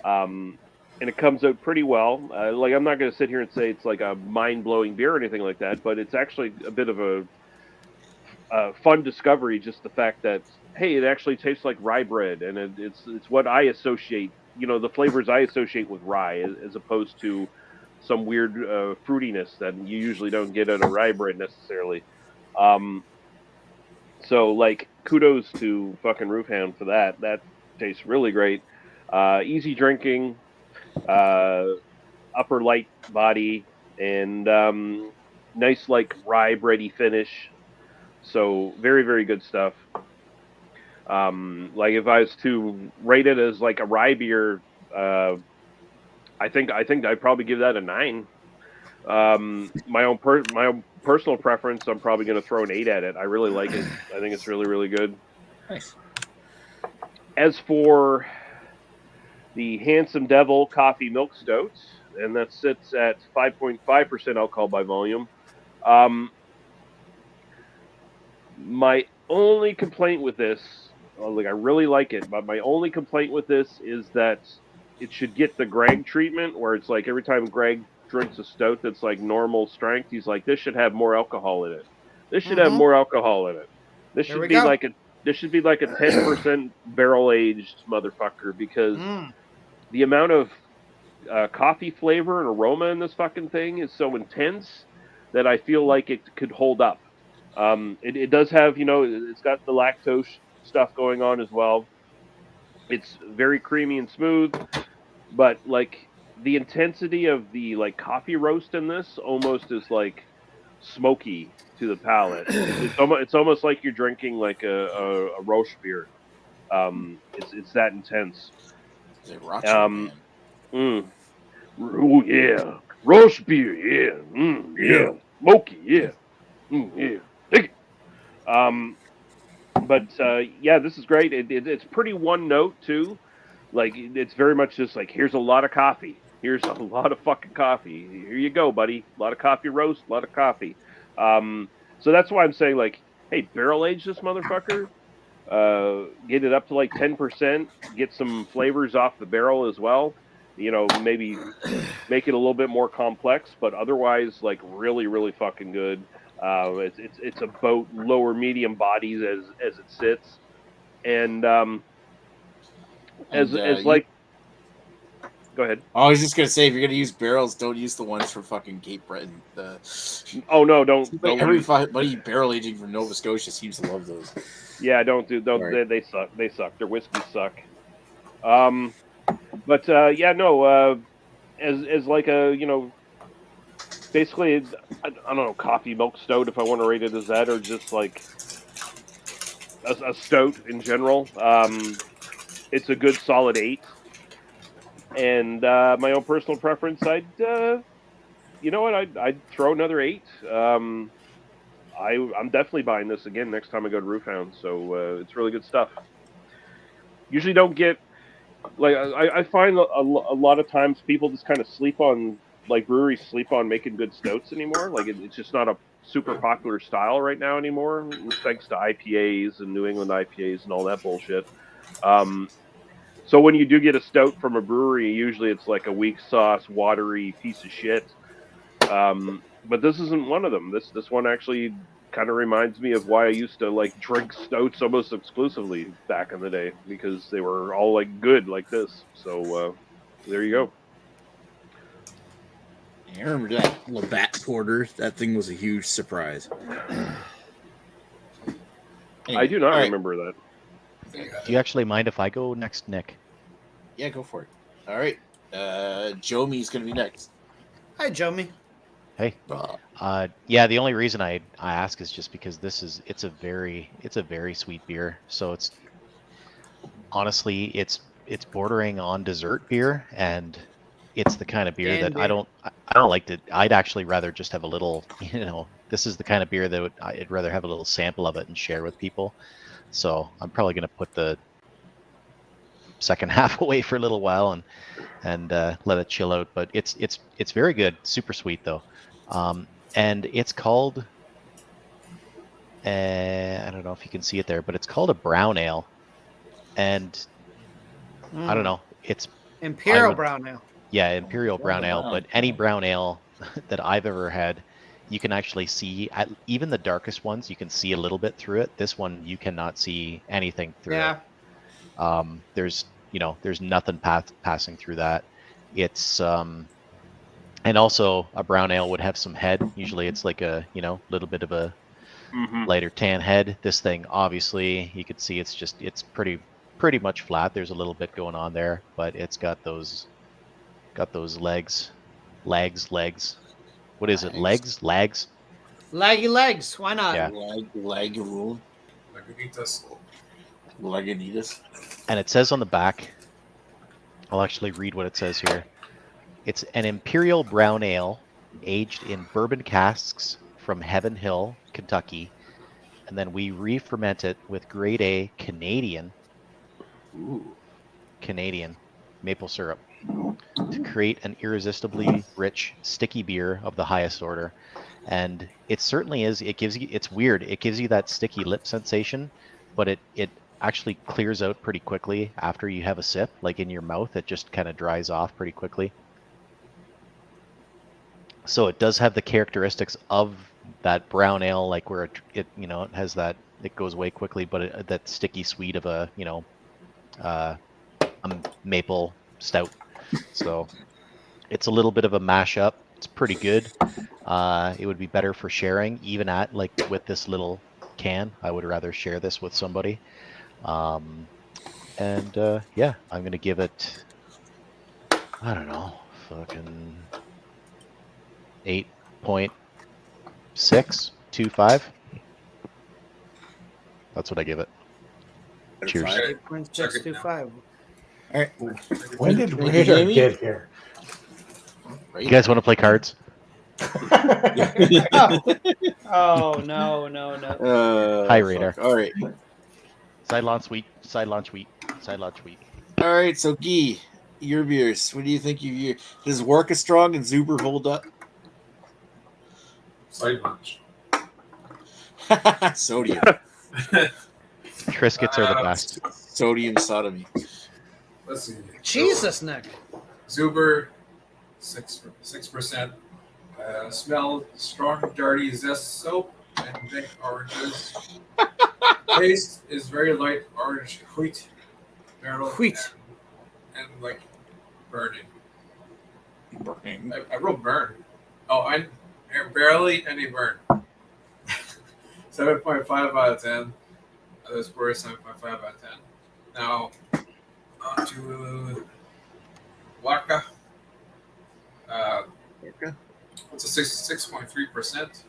[SPEAKER 1] and it comes out pretty well. Like, I'm not going to sit here and say it's like a mind-blowing beer or anything like that, but it's actually a bit of a fun discovery. Just the fact that, hey, it actually tastes like rye bread, and it's what I associate. The flavors I associate with rye, as opposed to some weird fruitiness that you usually don't get out of rye bread necessarily. So, like, kudos to fucking Roofhound for that. That tastes really great. Easy drinking, upper light body, and nice, like, rye bready finish. So, very, very good stuff. Like, if I was to rate it as like a rye beer, I think I'd probably give that a 9. My own personal preference, I'm probably going to throw an 8 at it. I really like it. I think it's really, really good.
[SPEAKER 2] Nice.
[SPEAKER 1] As for the Handsome Devil Coffee Milk Stout, and that sits at 5.5% alcohol by volume. My only complaint with this, like, I really like it, but my only complaint with this is that it should get the Greg treatment, where it's like every time Greg drinks a stout that's like normal strength, he's like, this should have more alcohol in it. This should have more alcohol in it. This
[SPEAKER 3] There
[SPEAKER 1] should
[SPEAKER 3] we
[SPEAKER 1] be
[SPEAKER 3] go.
[SPEAKER 1] like This should be like a 10% barrel aged motherfucker because the amount of coffee flavor and aroma in this fucking thing is so intense that I feel like it could hold up. It does have, it's got the lactose stuff going on as well. It's very creamy and smooth, but like the intensity of the like coffee roast in this almost is like smoky to the palate. It's almost like you're drinking like a roast beer. It's that intense.
[SPEAKER 2] Is it Racho,
[SPEAKER 1] Um,
[SPEAKER 2] man?
[SPEAKER 1] oh yeah, roast beer, yeah, yeah, smoky, yeah, yeah, dig it. But yeah, this is great. It's pretty one note too. Like it's very much just like here's a lot of coffee. Here's a lot of fucking coffee. Here you go, buddy. A lot of coffee roast, a lot of coffee. So that's why I'm saying like, hey, barrel age this motherfucker. Get it up to like 10%. Get some flavors off the barrel as well. Maybe make it a little bit more complex, but otherwise, like really, really fucking good. It's about lower medium bodies as it sits, and like, go ahead.
[SPEAKER 2] I was just gonna say, if you're gonna use barrels, don't use the ones from fucking Cape Breton.
[SPEAKER 1] Oh no, don't.
[SPEAKER 2] Everybody barrel aging from Nova Scotia seems to love those.
[SPEAKER 1] Yeah, don't.
[SPEAKER 2] Sorry.
[SPEAKER 1] They suck. They suck. Their whiskeys suck. But yeah, no. As like a basically, I don't know, coffee milk stout if I want to rate it as that, or just like a stout in general. It's a good solid 8. And my own personal preference, you know what, I'd throw another 8. I'm definitely buying this again next time I go to Roofhound. So it's really good stuff. Usually don't get like I find a lot of times people just kind of sleep on, like breweries sleep on making good stouts anymore. Like it's just not a super popular style right now anymore, thanks to IPAs and New England IPAs and all that bullshit. So when you do get a stout from a brewery, usually it's like a weak sauce, watery piece of shit. But this isn't one of them. This one actually kind of reminds me of why I used to like drink stouts almost exclusively back in the day, because they were all like good like this. So there you go.
[SPEAKER 2] I remember that Labatt Porter. That thing was a huge surprise.
[SPEAKER 1] I do not
[SPEAKER 2] all right.
[SPEAKER 1] remember that.
[SPEAKER 6] Do you actually mind if I go next, Nick?
[SPEAKER 2] Yeah, go for it. All right. Jomi's going to be next.
[SPEAKER 3] Hi, Jomi.
[SPEAKER 6] Hey. Yeah, the only reason I ask is just because it's a very sweet beer. So it's honestly it's bordering on dessert beer, and it's the kind of beer that I don't like to. I'd actually rather just have a little, this is the kind of beer that I'd rather have a little sample of it and share with people. So I'm probably going to put the second half away for a little while and let it chill out. But it's very good, super sweet though, and it's called I don't know if you can see it there, but it's called a brown ale, and I don't know, it's
[SPEAKER 3] Imperial brown ale.
[SPEAKER 6] Yeah, Imperial brown ale, but any brown ale that I've ever had, you can actually see, even the darkest ones, you can see a little bit through it. This one, you cannot see anything through it. There's nothing passing through that. It's, and also a brown ale would have some head. Usually it's like a, little bit of a lighter tan head. This thing, obviously, you can see it's pretty much flat. There's a little bit going on there, but it's got those legs. What is it? Lags?
[SPEAKER 3] Laggy legs. Why not?
[SPEAKER 6] Yeah.
[SPEAKER 2] Lagunitas.
[SPEAKER 6] And it says on the back, I'll actually read what it says here. It's an Imperial brown ale aged in bourbon casks from Heaven Hill, Kentucky. And then we re-ferment it with grade A Canadian maple syrup to create an irresistibly rich, sticky beer of the highest order. And it certainly is. It's weird. It gives you that sticky lip sensation, but it actually clears out pretty quickly after you have a sip. Like in your mouth, it just kind of dries off pretty quickly. So it does have the characteristics of that brown ale, like where it has that it goes away quickly, but that sticky sweet of a a maple stout. So it's a little bit of a mashup. It's pretty good. It would be better for sharing, even at like with this little can. I would rather share this with somebody. And yeah, I'm gonna give it, I don't know, fucking 8.625. That's what I give it. Cheers.
[SPEAKER 2] Five.
[SPEAKER 3] 8.625.
[SPEAKER 2] All right.
[SPEAKER 5] When did
[SPEAKER 2] Thank you,
[SPEAKER 5] Radar
[SPEAKER 2] Jamie.
[SPEAKER 5] get here?
[SPEAKER 6] You guys want to play cards?
[SPEAKER 3] Oh no.
[SPEAKER 6] Hi, Radar.
[SPEAKER 2] Fuck. All right.
[SPEAKER 6] Side launch wheat. Side launch wheat. Side launch wheat.
[SPEAKER 2] All right. So, Guy, your beers. What do you think of your? Does Worka Strong and Zuber hold up?
[SPEAKER 4] Side lunch.
[SPEAKER 2] Sodium.
[SPEAKER 6] Triscuits are the best.
[SPEAKER 2] Sodium sodomy.
[SPEAKER 4] Let's see.
[SPEAKER 3] Jesus, Nick.
[SPEAKER 4] Zuber, 6%. Smell strong, dirty zest soap and thick oranges. Taste is very light orange wheat. Barrel
[SPEAKER 3] Wheat.
[SPEAKER 4] and like burning.
[SPEAKER 2] Burning.
[SPEAKER 4] I wrote burn. Oh, I barely any burn. 7.5 out of 10. Others were 7.5 out of 10. Now, on to Waka. It's a 6.3%.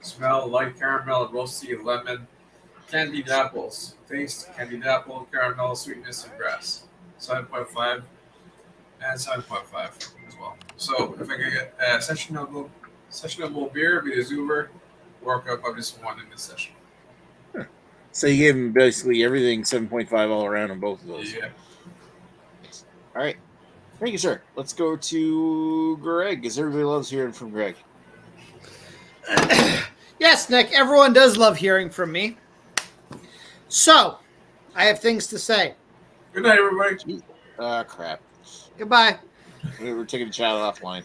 [SPEAKER 4] Smell light caramel, roasty lemon, candied apples. Taste candied apple, caramel, sweetness, and grass. 7.5 and 7.5 as well. So if I could get a sessionable beer, be the Zuber, work up of this one in this session.
[SPEAKER 2] So you gave him basically everything 7.5 all around on both of those.
[SPEAKER 4] Yeah.
[SPEAKER 2] All right. Thank you, sir. Let's go to Greg, because everybody loves hearing from Greg.
[SPEAKER 3] Yes, Nick, everyone does love hearing from me. So, I have things to say.
[SPEAKER 4] Good night, everybody.
[SPEAKER 2] Crap.
[SPEAKER 3] Goodbye.
[SPEAKER 2] We're taking the chat offline.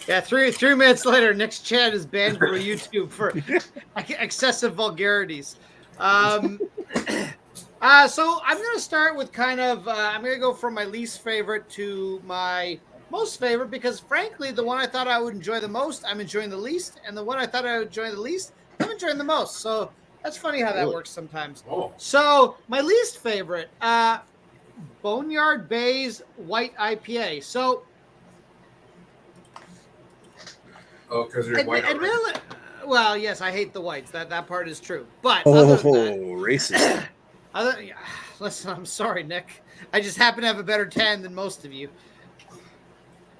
[SPEAKER 3] Yeah, 3 minutes later, Nick's chat is banned from YouTube for excessive vulgarities. So I'm going to start with kind of, I'm going to go from my least favorite to my most favorite, because frankly, the one I thought I would enjoy the most, I'm enjoying the least, and the one I thought I would enjoy the least, I'm enjoying the most. So that's funny how that
[SPEAKER 2] Really?
[SPEAKER 3] works sometimes.
[SPEAKER 4] Oh.
[SPEAKER 3] So my least favorite, Boneyard Bay's White IPA. So
[SPEAKER 4] Because you're white.
[SPEAKER 3] admittedly, well, yes, I hate the whites. That part is true. But
[SPEAKER 2] Oh,
[SPEAKER 3] other than that,
[SPEAKER 2] racist.
[SPEAKER 3] listen, I'm sorry, Nick. I just happen to have a better tan than most of you.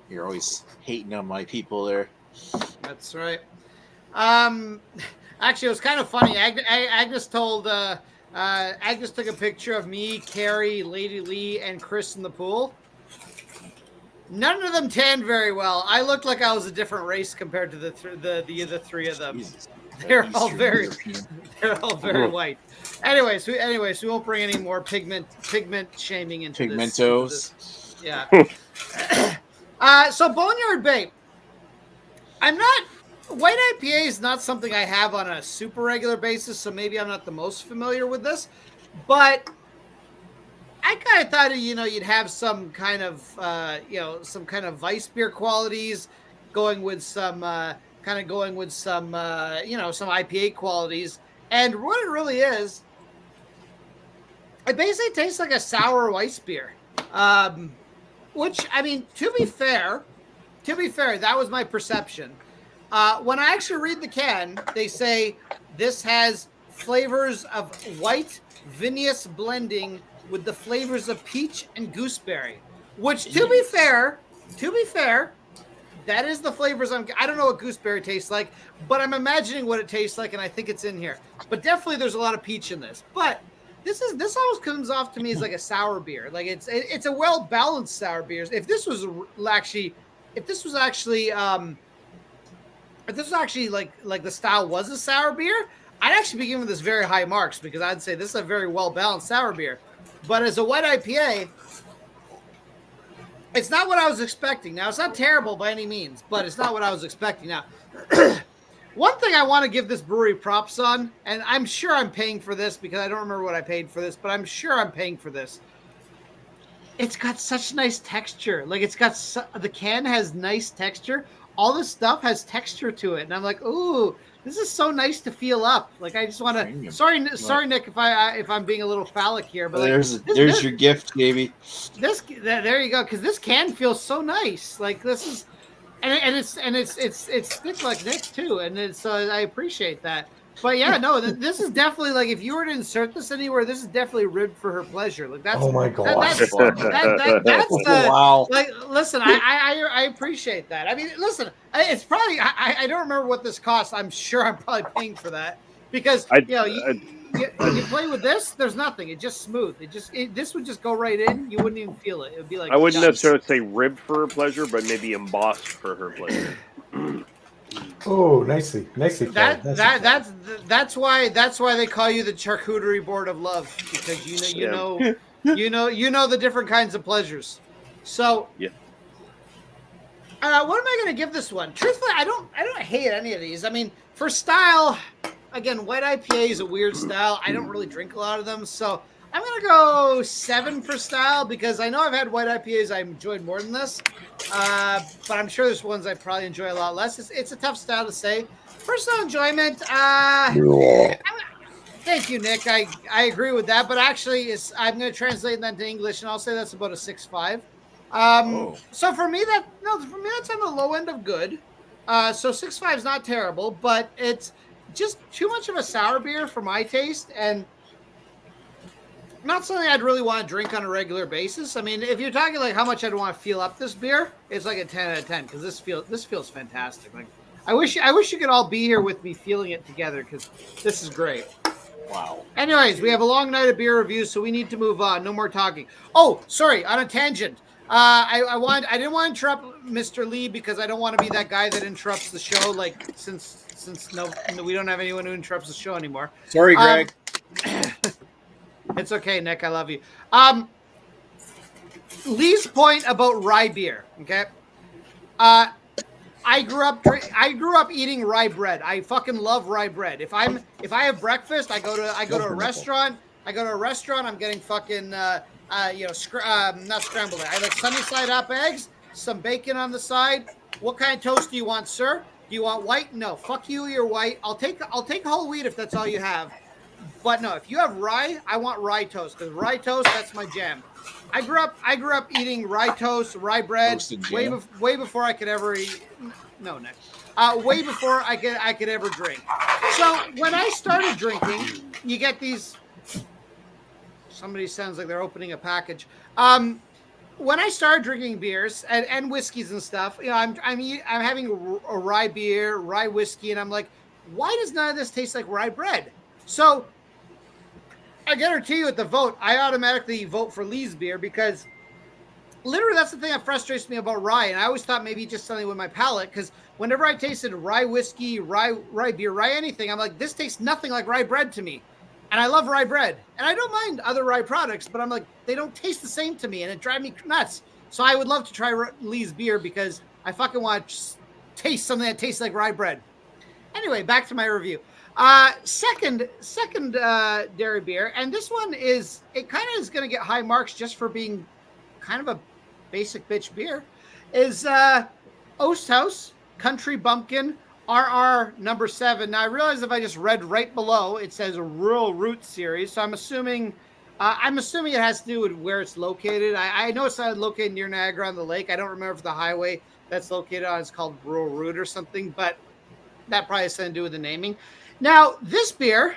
[SPEAKER 2] You're always hating on my people there.
[SPEAKER 3] That's right. Actually, it was kind of funny. Agnes told Agnes took a picture of me, Carrie, Lady Lee, and Chris in the pool. None of them tanned very well. I looked like I was a different race compared to the other three of them.
[SPEAKER 2] Jesus.
[SPEAKER 3] They're all
[SPEAKER 2] Eastern
[SPEAKER 3] very
[SPEAKER 2] European.
[SPEAKER 3] they're all very white. Anyways, we won't bring any more pigment shaming into
[SPEAKER 2] Pigmentos.
[SPEAKER 3] this. Yeah. So Boneyard Bay. White IPA is not something I have on a super regular basis, so maybe I'm not the most familiar with this. But I kind of thought, you'd have some kind of, some kind of Weiss beer qualities going with some, some IPA qualities. And what it really is, it basically tastes like a sour Weiss beer. Which, I mean, to be fair, that was my perception. When I actually read the can, they say this has flavors of white vinous blending with the flavors of peach and gooseberry. Which, to be fair, that is the flavors I don't know what gooseberry tastes like, but I'm imagining what it tastes like, and I think it's in here. But definitely, there's a lot of peach in this. But this almost comes off to me as like a sour beer. Like it's a well balanced sour beer. If this was actually like the style was a sour beer, I'd actually be giving this very high marks, because I'd say this is a very well balanced sour beer. But as a white IPA, it's not what I was expecting. Now, it's not terrible by any means, but it's not what I was expecting. Now, One thing I want to give this brewery props on, and I'm sure I'm paying for this because I don't remember what I paid for this, but I'm sure I'm paying for this. It's got such nice texture. Like the can has nice texture. All this stuff has texture to it, and I'm like, ooh, this is so nice to feel up. Like I just want to.
[SPEAKER 2] Premium.
[SPEAKER 3] Sorry, Nick, if I'm being a little phallic here, but like,
[SPEAKER 7] there's your gift, baby.
[SPEAKER 3] There you go, because this can feels so nice. Like this is, and it's thick like Nick too, and it's I appreciate that. But yeah, no, this is definitely like if you were to insert this anywhere, this is definitely ribbed for her pleasure. Like that's
[SPEAKER 5] Oh my god!
[SPEAKER 3] that's the
[SPEAKER 7] Wow.
[SPEAKER 3] like. Listen, I appreciate that. I mean, listen, it's probably I don't remember what this costs. I'm sure I'm probably paying for that because you play with this. There's nothing. It's just smooth. This would just go right in. You wouldn't even feel it. It would be like
[SPEAKER 1] I wouldn't necessarily say ribbed for her pleasure, but maybe embossed for her pleasure.
[SPEAKER 5] Oh, nicely played.
[SPEAKER 3] That's why they call you the charcuterie board of love, because you know the different kinds of pleasures. So
[SPEAKER 1] yeah.
[SPEAKER 3] What am I going to give this one? Truthfully, I don't hate any of these. I mean, for style, again, white IPA is a weird style. I don't really drink a lot of them, so I'm going to go 7 for style because I know I've had white IPAs I enjoyed more than this, but I'm sure there's ones I probably enjoy a lot less. It's a tough style to say. Personal enjoyment, thank you, Nick. I agree with that, but actually, I'm going to translate that into English, and I'll say that's about a 6.5. So for me, that's on the low end of good. So 6.5 is not terrible, but it's just too much of a sour beer for my taste, and not something I'd really want to drink on a regular basis. I mean, if you're talking like how much I'd want to feel up this beer, it's like a 10 out of 10 because this feels fantastic. Like I wish you could all be here with me feeling it together because this is great.
[SPEAKER 7] Wow.
[SPEAKER 3] Anyways, we have a long night of beer reviews, so we need to move on. No more talking. Oh, sorry, on a tangent. I didn't want to interrupt Mr. Lee because I don't want to be that guy that interrupts the show. Like since we don't have anyone who interrupts the show anymore.
[SPEAKER 2] Sorry, Greg.
[SPEAKER 3] It's okay, Nick. I love you. Lee's point about rye beer. Okay. I grew up eating rye bread. I fucking love rye bread. If I have breakfast, I go to a restaurant. I'm getting fucking not scrambled eggs. I like sunny side up eggs, some bacon on the side. What kind of toast do you want, sir? Do you want white? No, fuck you. You're white. I'll take whole wheat if that's all you have. But no, if you have rye, I want rye toast because rye toast, that's my jam. I grew up eating rye toast, rye bread way before I could ever eat. No, Nick. Way before I could ever drink. So when I started drinking, you get these. Somebody sounds like they're opening a package. When I started drinking beers and whiskeys and stuff, I'm having a rye beer, rye whiskey, and I'm like, why does none of this taste like rye bread? So I guarantee you at the vote, I automatically vote for Lee's beer because literally that's the thing that frustrates me about rye. And I always thought maybe just something with my palate because whenever I tasted rye whiskey, rye beer, rye anything, I'm like, this tastes nothing like rye bread to me. And I love rye bread. And I don't mind other rye products, but I'm like, they don't taste the same to me and it drives me nuts. So I would love to try Lee's beer because I fucking want to taste something that tastes like rye bread. Anyway, back to my review. Second dairy beer, and this one is kind of going to get high marks just for being kind of a basic bitch beer, is Osthaus Country Bumpkin RR number 7. Now I realize if I just read right below, it says Rural Roots Series, so I'm assuming it has to do with where it's located. I know it's located near Niagara on the Lake. I don't remember if the highway that's located on is called Rural Route or something, but that probably has something to do with the naming. Now, this beer,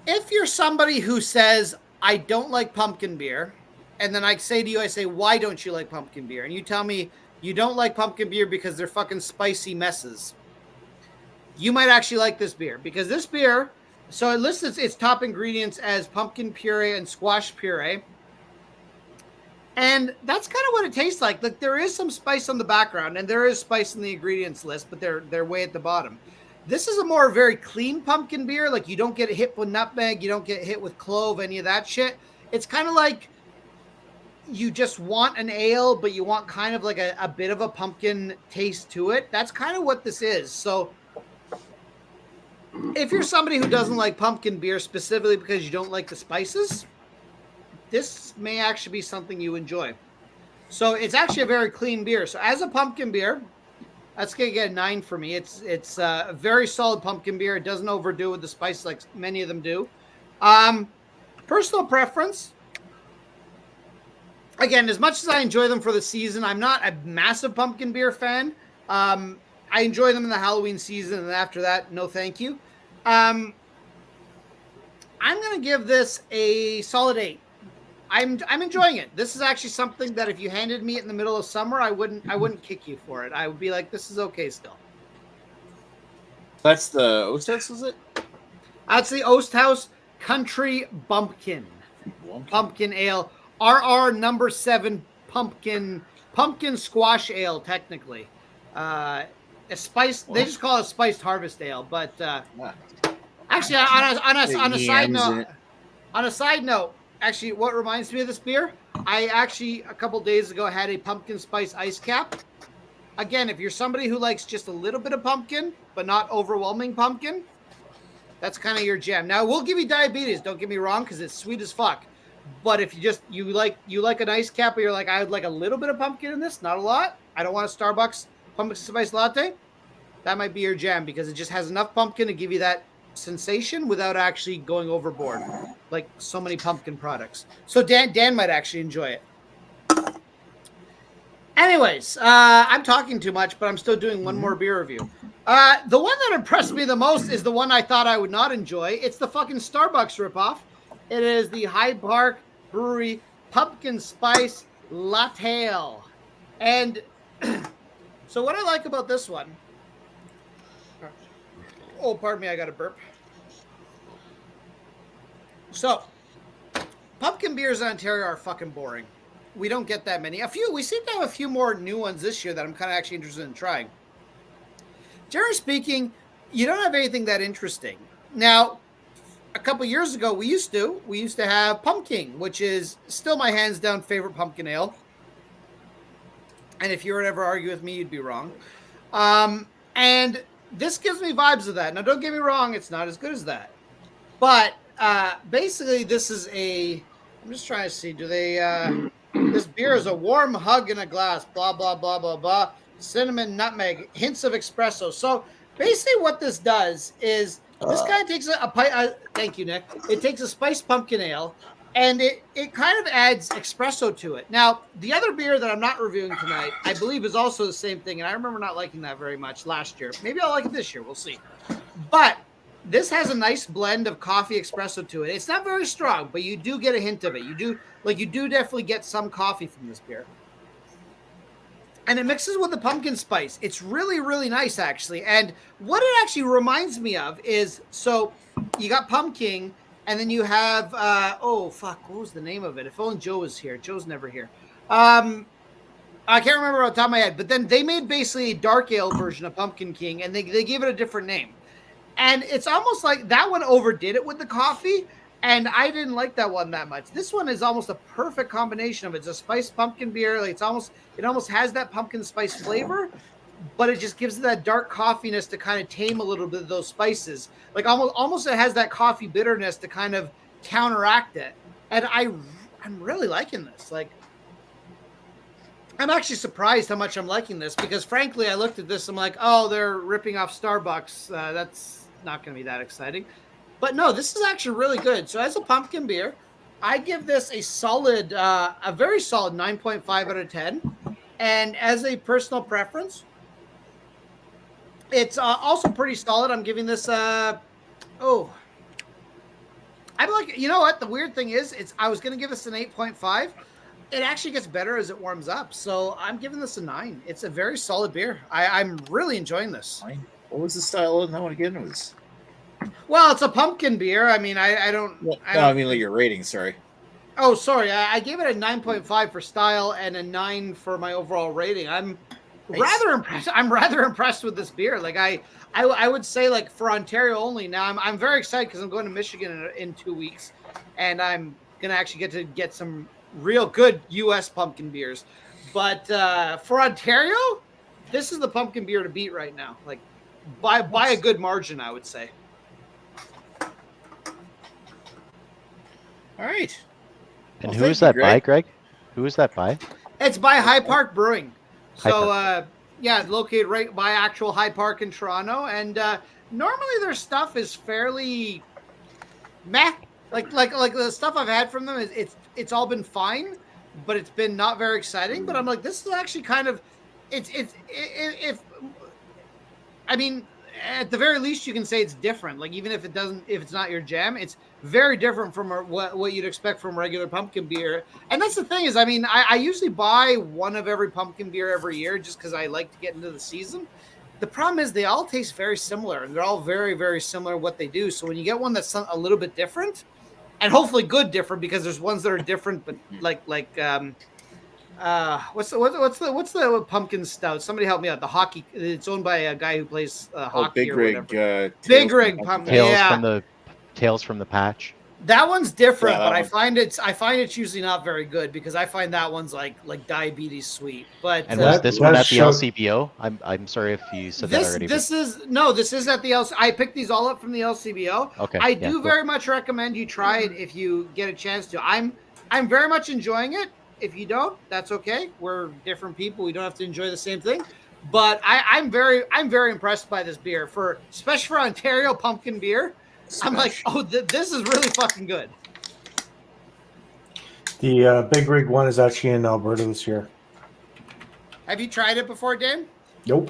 [SPEAKER 3] if you're somebody who says, I don't like pumpkin beer, and then I say to you, why don't you like pumpkin beer? And you tell me you don't like pumpkin beer because they're fucking spicy messes. You might actually like this beer because this beer, so it lists its top ingredients as pumpkin puree and squash puree. And that's kind of what it tastes like. Like there is some spice on the background, and there is spice in the ingredients list, but they're way at the bottom. This is a more very clean pumpkin beer. Like you don't get hit with nutmeg, you don't get hit with clove, any of that shit. It's kind of like you just want an ale, but you want kind of like a bit of a pumpkin taste to it. That's kind of what this is. So if you're somebody who doesn't like pumpkin beer specifically because you don't like the spices, this may actually be something you enjoy. So it's actually a very clean beer. So as a pumpkin beer, that's gonna get a 9 for me. It's a very solid pumpkin beer. It doesn't overdo with the spice like many of them do. Personal preference. Again, as much as I enjoy them for the season, I'm not a massive pumpkin beer fan. I enjoy them in the Halloween season, and after that, no thank you. I'm gonna give this a solid 8. I'm enjoying it. This is actually something that if you handed me it in the middle of summer, I wouldn't kick you for it. I would be like, this is okay still.
[SPEAKER 2] That's the Osthouse, is it?
[SPEAKER 3] That's the Osthouse Country Bumpkin Ale. RR number 7 pumpkin squash ale, technically. A spice. They just call it a spiced harvest ale, but actually, on a side note, actually, what reminds me of this beer? I actually a couple days ago had a pumpkin spice ice cap. Again, if you're somebody who likes just a little bit of pumpkin, but not overwhelming pumpkin, that's kind of your jam. Now, we'll give you diabetes. Don't get me wrong, because it's sweet as fuck. But if you like an ice cap, or you're like, I would like a little bit of pumpkin in this, not a lot. I don't want a Starbucks pumpkin spice latte. That might be your jam because it just has enough pumpkin to give you that sensation without actually going overboard, like so many pumpkin products. So Dan might actually enjoy it. Anyways, I'm talking too much, but I'm still doing one more beer review. The one that impressed me the most is the one I thought I would not enjoy. It's the fucking Starbucks ripoff. It is the Hyde Park Brewery Pumpkin Spice Latte Ale. And so what I like about this one... Oh, pardon me, I got a burp. So, pumpkin beers in Ontario are fucking boring. We don't get that many. We seem to have a few more new ones this year that I'm kind of actually interested in trying. Generally speaking, you don't have anything that interesting. Now, a couple years ago, we used to have Pumpkin, which is still my hands down favorite pumpkin ale. And if you were to ever argue with me, you'd be wrong. And this gives me vibes of that. Now, don't get me wrong, it's not as good as that. But basically, this is I'm just trying to see, do they... this beer is a warm hug in a glass, blah, blah, blah, blah, blah. Cinnamon, nutmeg, hints of espresso. So basically what this does is this kind of takes thank you, Nick. It takes a spiced pumpkin ale and it kind of adds espresso to it. Now, the other beer that I'm not reviewing tonight, I believe is also the same thing. And I remember not liking that very much last year. Maybe I'll like it this year. We'll see. But this has a nice blend of coffee espresso to it. It's not very strong, but you do get a hint of it. You do definitely get some coffee from this beer. And it mixes with the pumpkin spice. It's really, really nice, actually. And what it actually reminds me of is, so you got pumpkin, and then you have, what was the name of it? If only Joe was here. Joe's never here. I can't remember off the top of my head, but then they made basically a dark ale version of Pumpkin King, and they gave it a different name. And it's almost like that one overdid it with the coffee, and I didn't like that one that much. This one is almost a perfect combination of it. It's a spiced pumpkin beer. Like it almost has that pumpkin spice flavor, but it just gives it that dark coffeeness to kind of tame a little bit of those spices. Like almost it has that coffee bitterness to kind of counteract it. And I'm really liking this. Like, I'm actually surprised how much I'm liking this because, frankly, I looked at this. I'm like, oh, they're ripping off Starbucks. That's not going to be that exciting. But no, this is actually really good. So as a pumpkin beer, I give this a very solid 9.5 out of 10. And as a personal preference, it's also pretty solid. I'm giving this I'm like, you know what? The weird thing is, I was going to give this an 8.5. It actually gets better as it warms up. So I'm giving this a 9. It's a very solid beer. I'm really enjoying this.
[SPEAKER 2] What was the style of that one again?
[SPEAKER 3] Well, it's a pumpkin beer. I mean, I mean
[SPEAKER 2] like your rating, sorry.
[SPEAKER 3] Oh, sorry. I gave it a 9.5 for style and a 9 for my overall rating. I'm rather impressed. I'm rather impressed with this beer. Like I would say, like, for Ontario only. Now I'm very excited because I'm going to Michigan in 2 weeks, and I'm gonna actually get some real good U.S. pumpkin beers. But for Ontario, this is the pumpkin beer to beat right now. Like by a good margin, I would say.
[SPEAKER 2] All right.
[SPEAKER 6] And
[SPEAKER 2] Well,
[SPEAKER 6] who is
[SPEAKER 2] thank you,
[SPEAKER 6] that by,
[SPEAKER 2] Greg.
[SPEAKER 6] Greg? Who is that by?
[SPEAKER 3] It's by High Park Brewing.
[SPEAKER 6] High
[SPEAKER 3] So,
[SPEAKER 6] Park.
[SPEAKER 3] yeah, located right by actual High Park in Toronto. And normally their stuff is fairly meh. Like the stuff I've had from them it's all been fine, but it's been not very exciting. But I'm like, this is actually kind of it's if I mean, at the very least, you can say it's different. Like even if it's not your jam, it's very different from what you'd expect from regular pumpkin beer. And that's the thing is, I mean, I usually buy one of every pumpkin beer every year just because I like to get into the season. The problem is they all taste very similar, and they're all very, very similar in what they do. So when you get one that's a little bit different, and hopefully good different, because there's ones that are different, but what's the pumpkin stout? Somebody help me out. The hockey. It's owned by a guy who plays hockey
[SPEAKER 2] Big
[SPEAKER 3] or
[SPEAKER 2] Rig.
[SPEAKER 3] whatever. Big Rig pumpkin.
[SPEAKER 6] Tales from the Patch.
[SPEAKER 3] That one's different,
[SPEAKER 2] Yeah,
[SPEAKER 3] but
[SPEAKER 2] that
[SPEAKER 3] I find it's usually not very good because I find that one's like diabetes sweet. But
[SPEAKER 6] And was this one at the LCBO? I'm sorry if you said that already.
[SPEAKER 3] This is at the LC. I picked these all up from the LCBO.
[SPEAKER 6] Okay.
[SPEAKER 3] I do very much recommend you try it if you get a chance to. I'm very much enjoying it. If you don't, that's okay. We're different people. We don't have to enjoy the same thing. But I'm very impressed by this beer especially for Ontario pumpkin beer. I'm like, oh, this is really fucking good.
[SPEAKER 5] The Big Rig one is actually in Alberta this year.
[SPEAKER 3] Have you tried it before, Dan?
[SPEAKER 5] Nope.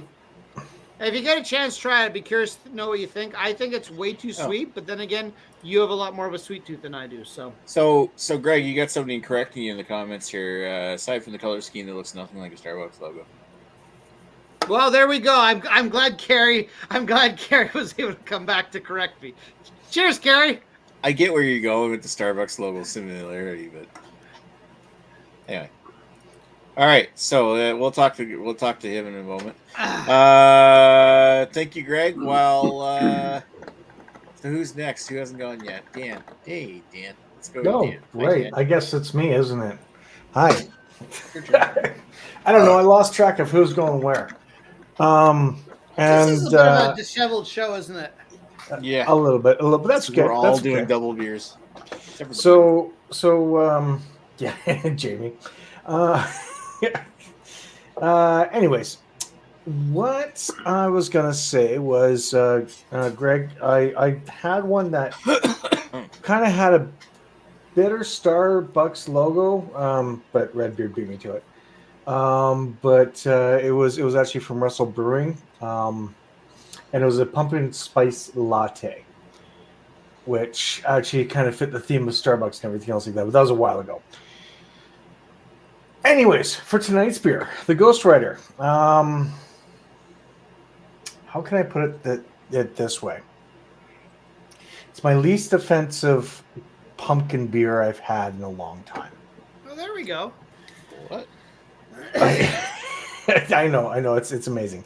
[SPEAKER 3] If you get a chance, try it. I'd be curious to know what you think. I think it's way too sweet, but then again, you have a lot more of a sweet tooth than I do.
[SPEAKER 2] So Greg, you got somebody correcting you in the comments here. Aside from the color scheme, that looks nothing like a Starbucks logo.
[SPEAKER 3] Well, there we go. I'm glad Carrie was able to come back to correct me. Cheers, Carrie.
[SPEAKER 2] I get where you're going with the Starbucks logo similarity, but anyway. All right, so we'll talk to him in a moment. Thank you, Greg. Well, so who's next? Who hasn't gone yet? Dan. Hey, Dan. Let's go.
[SPEAKER 5] No,
[SPEAKER 2] Dan.
[SPEAKER 5] right.
[SPEAKER 2] Dan.
[SPEAKER 5] I guess it's me, isn't it? Hi. I don't know. I lost track of who's going where. And
[SPEAKER 3] this is a bit of a disheveled show, isn't it?
[SPEAKER 2] Yeah,
[SPEAKER 5] a little bit. That's good.
[SPEAKER 2] We're all
[SPEAKER 5] That's
[SPEAKER 2] doing
[SPEAKER 5] okay.
[SPEAKER 2] double beers.
[SPEAKER 5] So yeah, Jamie. Anyways, what I was gonna say was, Greg, I had one that kind of had a bitter Starbucks logo, but Redbeard beat me to it. But it was actually from Russell Brewing, and it was a pumpkin spice latte, which actually kind of fit the theme of Starbucks and everything else like that. But that was a while ago. Anyways, for tonight's beer, the Ghost Rider. How can I put it this way? It's my least offensive pumpkin beer I've had in a long time.
[SPEAKER 3] Oh, there we go.
[SPEAKER 2] What?
[SPEAKER 5] I know. It's amazing.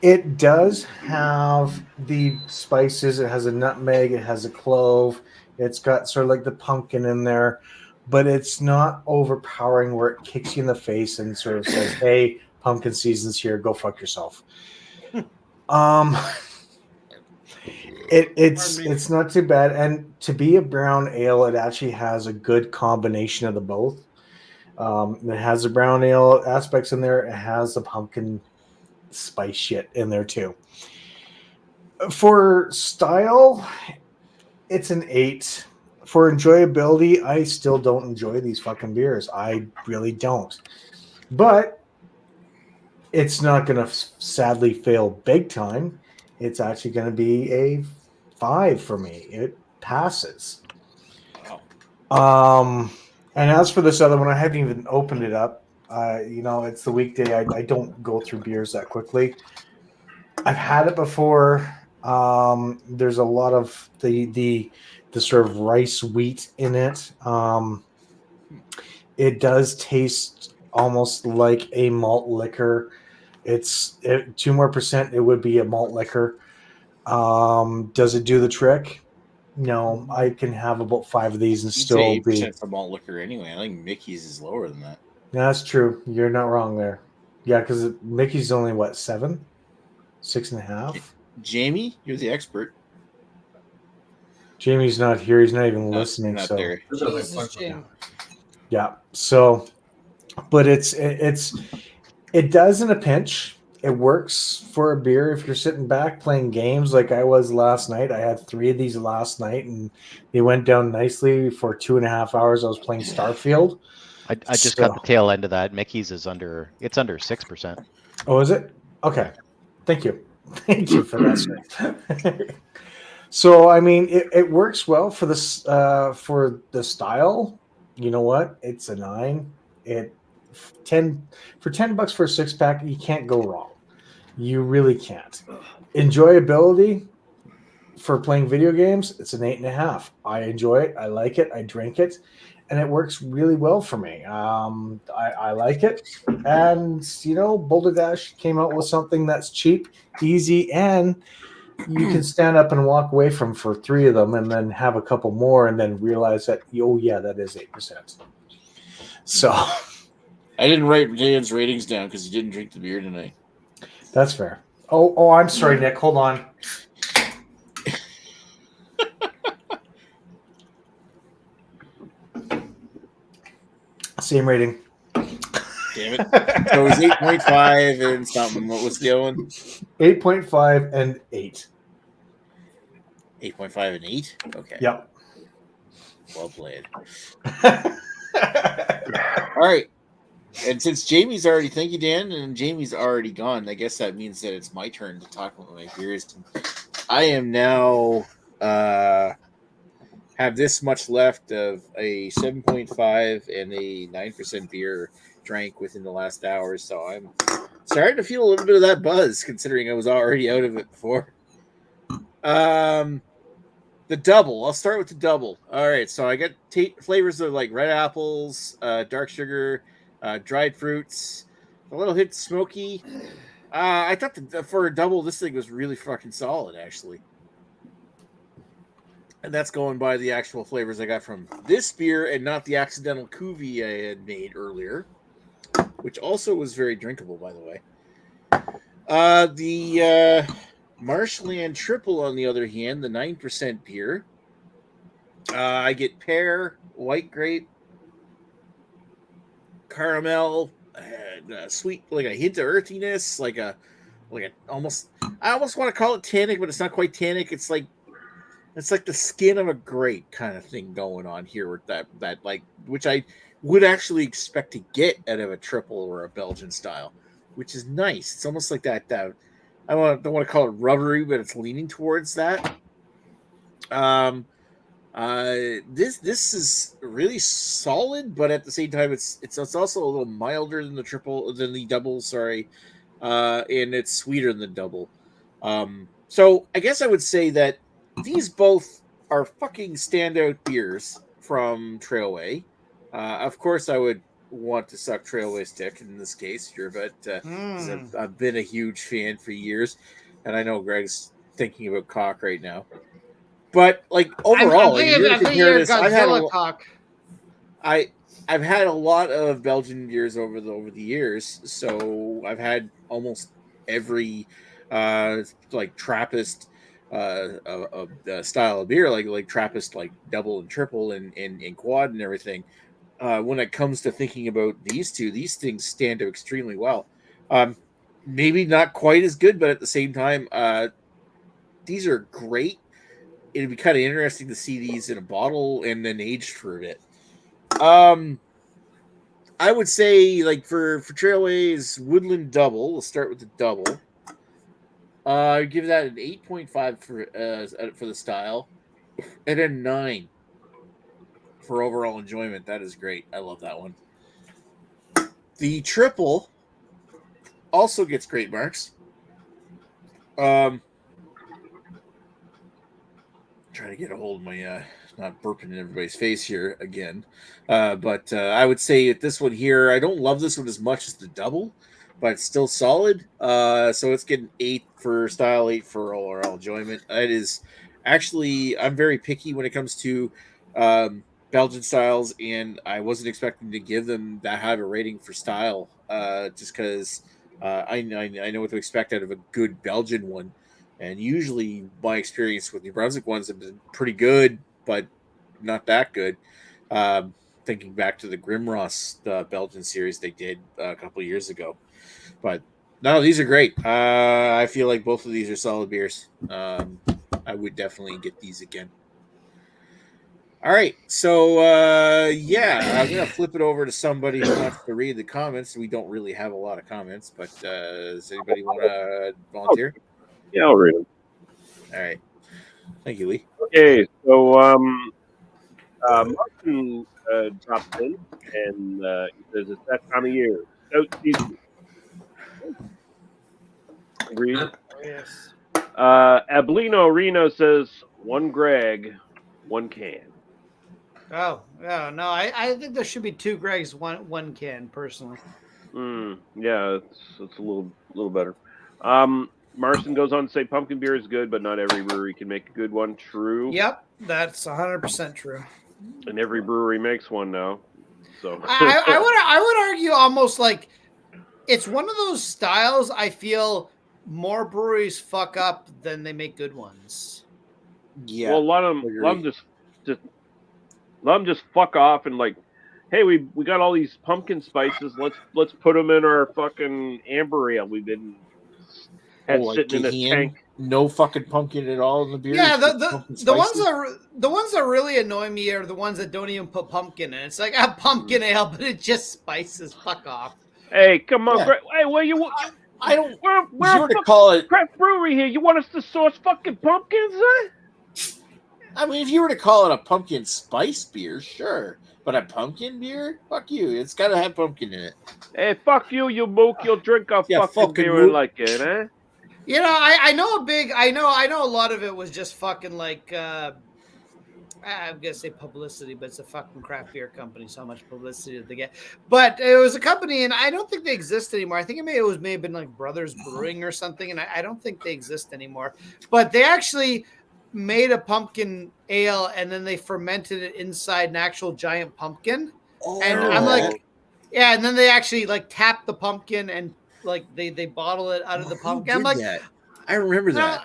[SPEAKER 5] It does have the spices. It has a nutmeg. It has a clove. It's got sort of like the pumpkin in there, but it's not overpowering where it kicks you in the face and sort of says, "Hey, pumpkin season's here. Go fuck yourself." It's not too bad, and to be a brown ale, it actually has a good combination of the both. It has the brown ale aspects in there. It has the pumpkin spice shit in there too. For style, it's an 8. For enjoyability, I still don't enjoy these fucking beers. I really don't. But it's not going to sadly fail big time. It's actually going to be a 5 for me. It passes.
[SPEAKER 2] Wow.
[SPEAKER 5] And as for this other one, I haven't even opened it up. It's the weekday. I don't go through beers that quickly. I've had it before. There's a lot of the sort of rice wheat in it. It does taste almost like a malt liquor. It's 2% more. It would be a malt liquor. Does it do the trick? No, I can have about 5 of these and
[SPEAKER 7] You'd say
[SPEAKER 5] still be.
[SPEAKER 7] 8% for malt liquor anyway. I think Mickey's is lower than that.
[SPEAKER 5] That's true. You're not wrong there. Yeah, because Mickey's only what, 7, 6.5.
[SPEAKER 7] Jamie, you're the expert.
[SPEAKER 5] Jamie's not here. He's not even
[SPEAKER 7] No,
[SPEAKER 5] listening.
[SPEAKER 7] not
[SPEAKER 5] So
[SPEAKER 7] there.
[SPEAKER 4] This is like
[SPEAKER 3] Jesus,
[SPEAKER 4] fun,
[SPEAKER 3] Jim.
[SPEAKER 5] yeah. So, but it does in a pinch. It works for a beer if you're sitting back playing games like I was last night. I had 3 of these last night, and they went down nicely for 2.5 hours. I was playing Starfield.
[SPEAKER 6] I just got the tail end of that. Mickey's is under 6%.
[SPEAKER 5] Oh, is it? Okay. Thank you. Thank you for that. So, I mean, it works well for this for the style. You know what? It's a 9. It 10 for $10 for a 6-pack. You can't go wrong. You really can't. Enjoyability for playing video games. It's an 8.5. I enjoy it. I like it. I drink it, and it works really well for me. I like it. And Boulder Dash came out with something that's cheap, easy, and you can stand up and walk away from for 3 of them, and then have a couple more, and then realize that that is 8%. So
[SPEAKER 7] I didn't write Dan's ratings down because he didn't drink the beer tonight.
[SPEAKER 5] that's fair. Oh, I'm sorry, Nick. Hold on. Same rating.
[SPEAKER 7] Damn it. So it was 8.5 and something. What was the other one?
[SPEAKER 5] 8.5 and 8.
[SPEAKER 7] 8.5 and 8? Okay.
[SPEAKER 5] Yep.
[SPEAKER 7] Well played. All right. And since Jamie's already, thank you, Dan, and Jamie's already gone, I guess that means that it's my turn to talk about my beers. I am now have this much left of a 7.5 and a 9% beer drank within the last hour, so I'm starting to feel a little bit of that buzz, considering I was already out of it before. The double. I'll start with the double. All right, so I got flavors of like red apples, dark sugar, dried fruits, a little hit smoky. I thought for a double, this thing was really fucking solid, actually. And that's going by the actual flavors I got from this beer and not the accidental cuvee I had made earlier, which also was very drinkable, by the way. The Marshland Triple, on the other hand, the 9% beer. I get pear, white grape, caramel, sweet, like a hint of earthiness, like a almost. I almost want to call it tannic, but it's not quite tannic. It's like the skin of a grape kind of thing going on here with that like, which I would actually expect to get out of a triple or a Belgian style, which is nice. It's almost like that. I don't want to call it rubbery, but it's leaning towards that. This is really solid, but at the same time, it's also a little milder than the double. Sorry, and it's sweeter than the double. So I guess I would say that these both are fucking standout beers from Trailway. Of course, I would want to suck Trailway's dick in this case here, but I've been a huge fan for years, and I know Greg's thinking about cock right now. But like overall,
[SPEAKER 3] I'm thinking you're Godzilla cock.
[SPEAKER 7] I've had a lot of Belgian beers over the years, so I've had almost every like Trappist style of beer, like Trappist, like double and triple and quad and everything. When it comes to thinking about these things stand out extremely well. Maybe not quite as good, but at the same time, these are great. It'd be kind of interesting to see these in a bottle and then aged for a bit. I would say, like, for Trailway's Woodland Double, we'll start with the double. I'd give that an 8.5 for the style, and a 9 for overall enjoyment. That is great. I love that one. The triple also gets great marks. Trying to get a hold of my not burping in everybody's face here again, but I would say that this one here, I don't love this one as much as the double, but it's still solid. So it's getting 8 for style, 8 for overall enjoyment. It is Actually, I'm very picky when it comes to Belgian styles, and I wasn't expecting to give them that high of a rating for style, just because I know what to expect out of a good Belgian one. And usually, my experience with New Brunswick ones have been pretty good, but not that good. Um, Thinking back to the Grimross Belgian series they did a couple of years ago, but no, these are great. I feel like both of these are solid beers. I would definitely get these again. All right, so yeah, I'm gonna flip it over to somebody who wants to read the comments. We don't really have a lot of comments, but does anybody want to volunteer?
[SPEAKER 1] Yeah, I'll read them.
[SPEAKER 7] All right, thank you, Lee.
[SPEAKER 1] Okay, so Martin dropped in and he says it's that time of year. Stout season. Agreed.
[SPEAKER 3] Yes.
[SPEAKER 1] Ablino Reno says one Greg, one can.
[SPEAKER 3] Oh, yeah, no, I think there should be 2 Gregs, one can personally.
[SPEAKER 1] Yeah, it's a little better. Marston goes on to say pumpkin beer is good, but not every brewery can make a good one. True.
[SPEAKER 3] Yep, that's 100% true.
[SPEAKER 1] And every brewery makes one now. So
[SPEAKER 3] I would argue almost like it's one of those styles I feel more breweries fuck up than they make good ones.
[SPEAKER 7] Yeah,
[SPEAKER 1] well, a lot of them just fuck off and like, hey, we got all these pumpkin spices. Let's put them in our fucking amber ale we've been had sitting in a tank.
[SPEAKER 7] No fucking pumpkin at all in the beer.
[SPEAKER 3] Yeah, the ones that really annoy me are the ones that don't even put pumpkin in. It's like a pumpkin ale, but it just spices. Fuck off.
[SPEAKER 1] Hey, come on,
[SPEAKER 7] Yeah.
[SPEAKER 1] Greg. Hey, where you?
[SPEAKER 7] I don't.
[SPEAKER 1] We're
[SPEAKER 7] If you were to call it,
[SPEAKER 1] craft brewery here. You want us to source fucking pumpkins, huh?
[SPEAKER 7] I mean, if you were to call it a pumpkin spice beer, sure. But a pumpkin beer? Fuck you. It's got to have pumpkin in it.
[SPEAKER 1] Hey, fuck you, you mook. You'll drink a
[SPEAKER 7] Yeah,
[SPEAKER 1] fucking
[SPEAKER 7] fucking
[SPEAKER 1] beer and
[SPEAKER 7] mook.
[SPEAKER 1] like it, eh?
[SPEAKER 3] You know, I know a lot of it was just fucking like I'm gonna say publicity, but it's a fucking craft beer company. So much publicity did they get? But it was a company, and I don't think they exist anymore. I think may have been like Brothers Brewing or something, and I don't think they exist anymore. But they actually made a pumpkin ale, and then they fermented it inside an actual giant pumpkin. And I'm like, yeah, and then they actually like tap the pumpkin and like they bottle it out of the pumpkin. I'm like,
[SPEAKER 7] that? I remember that.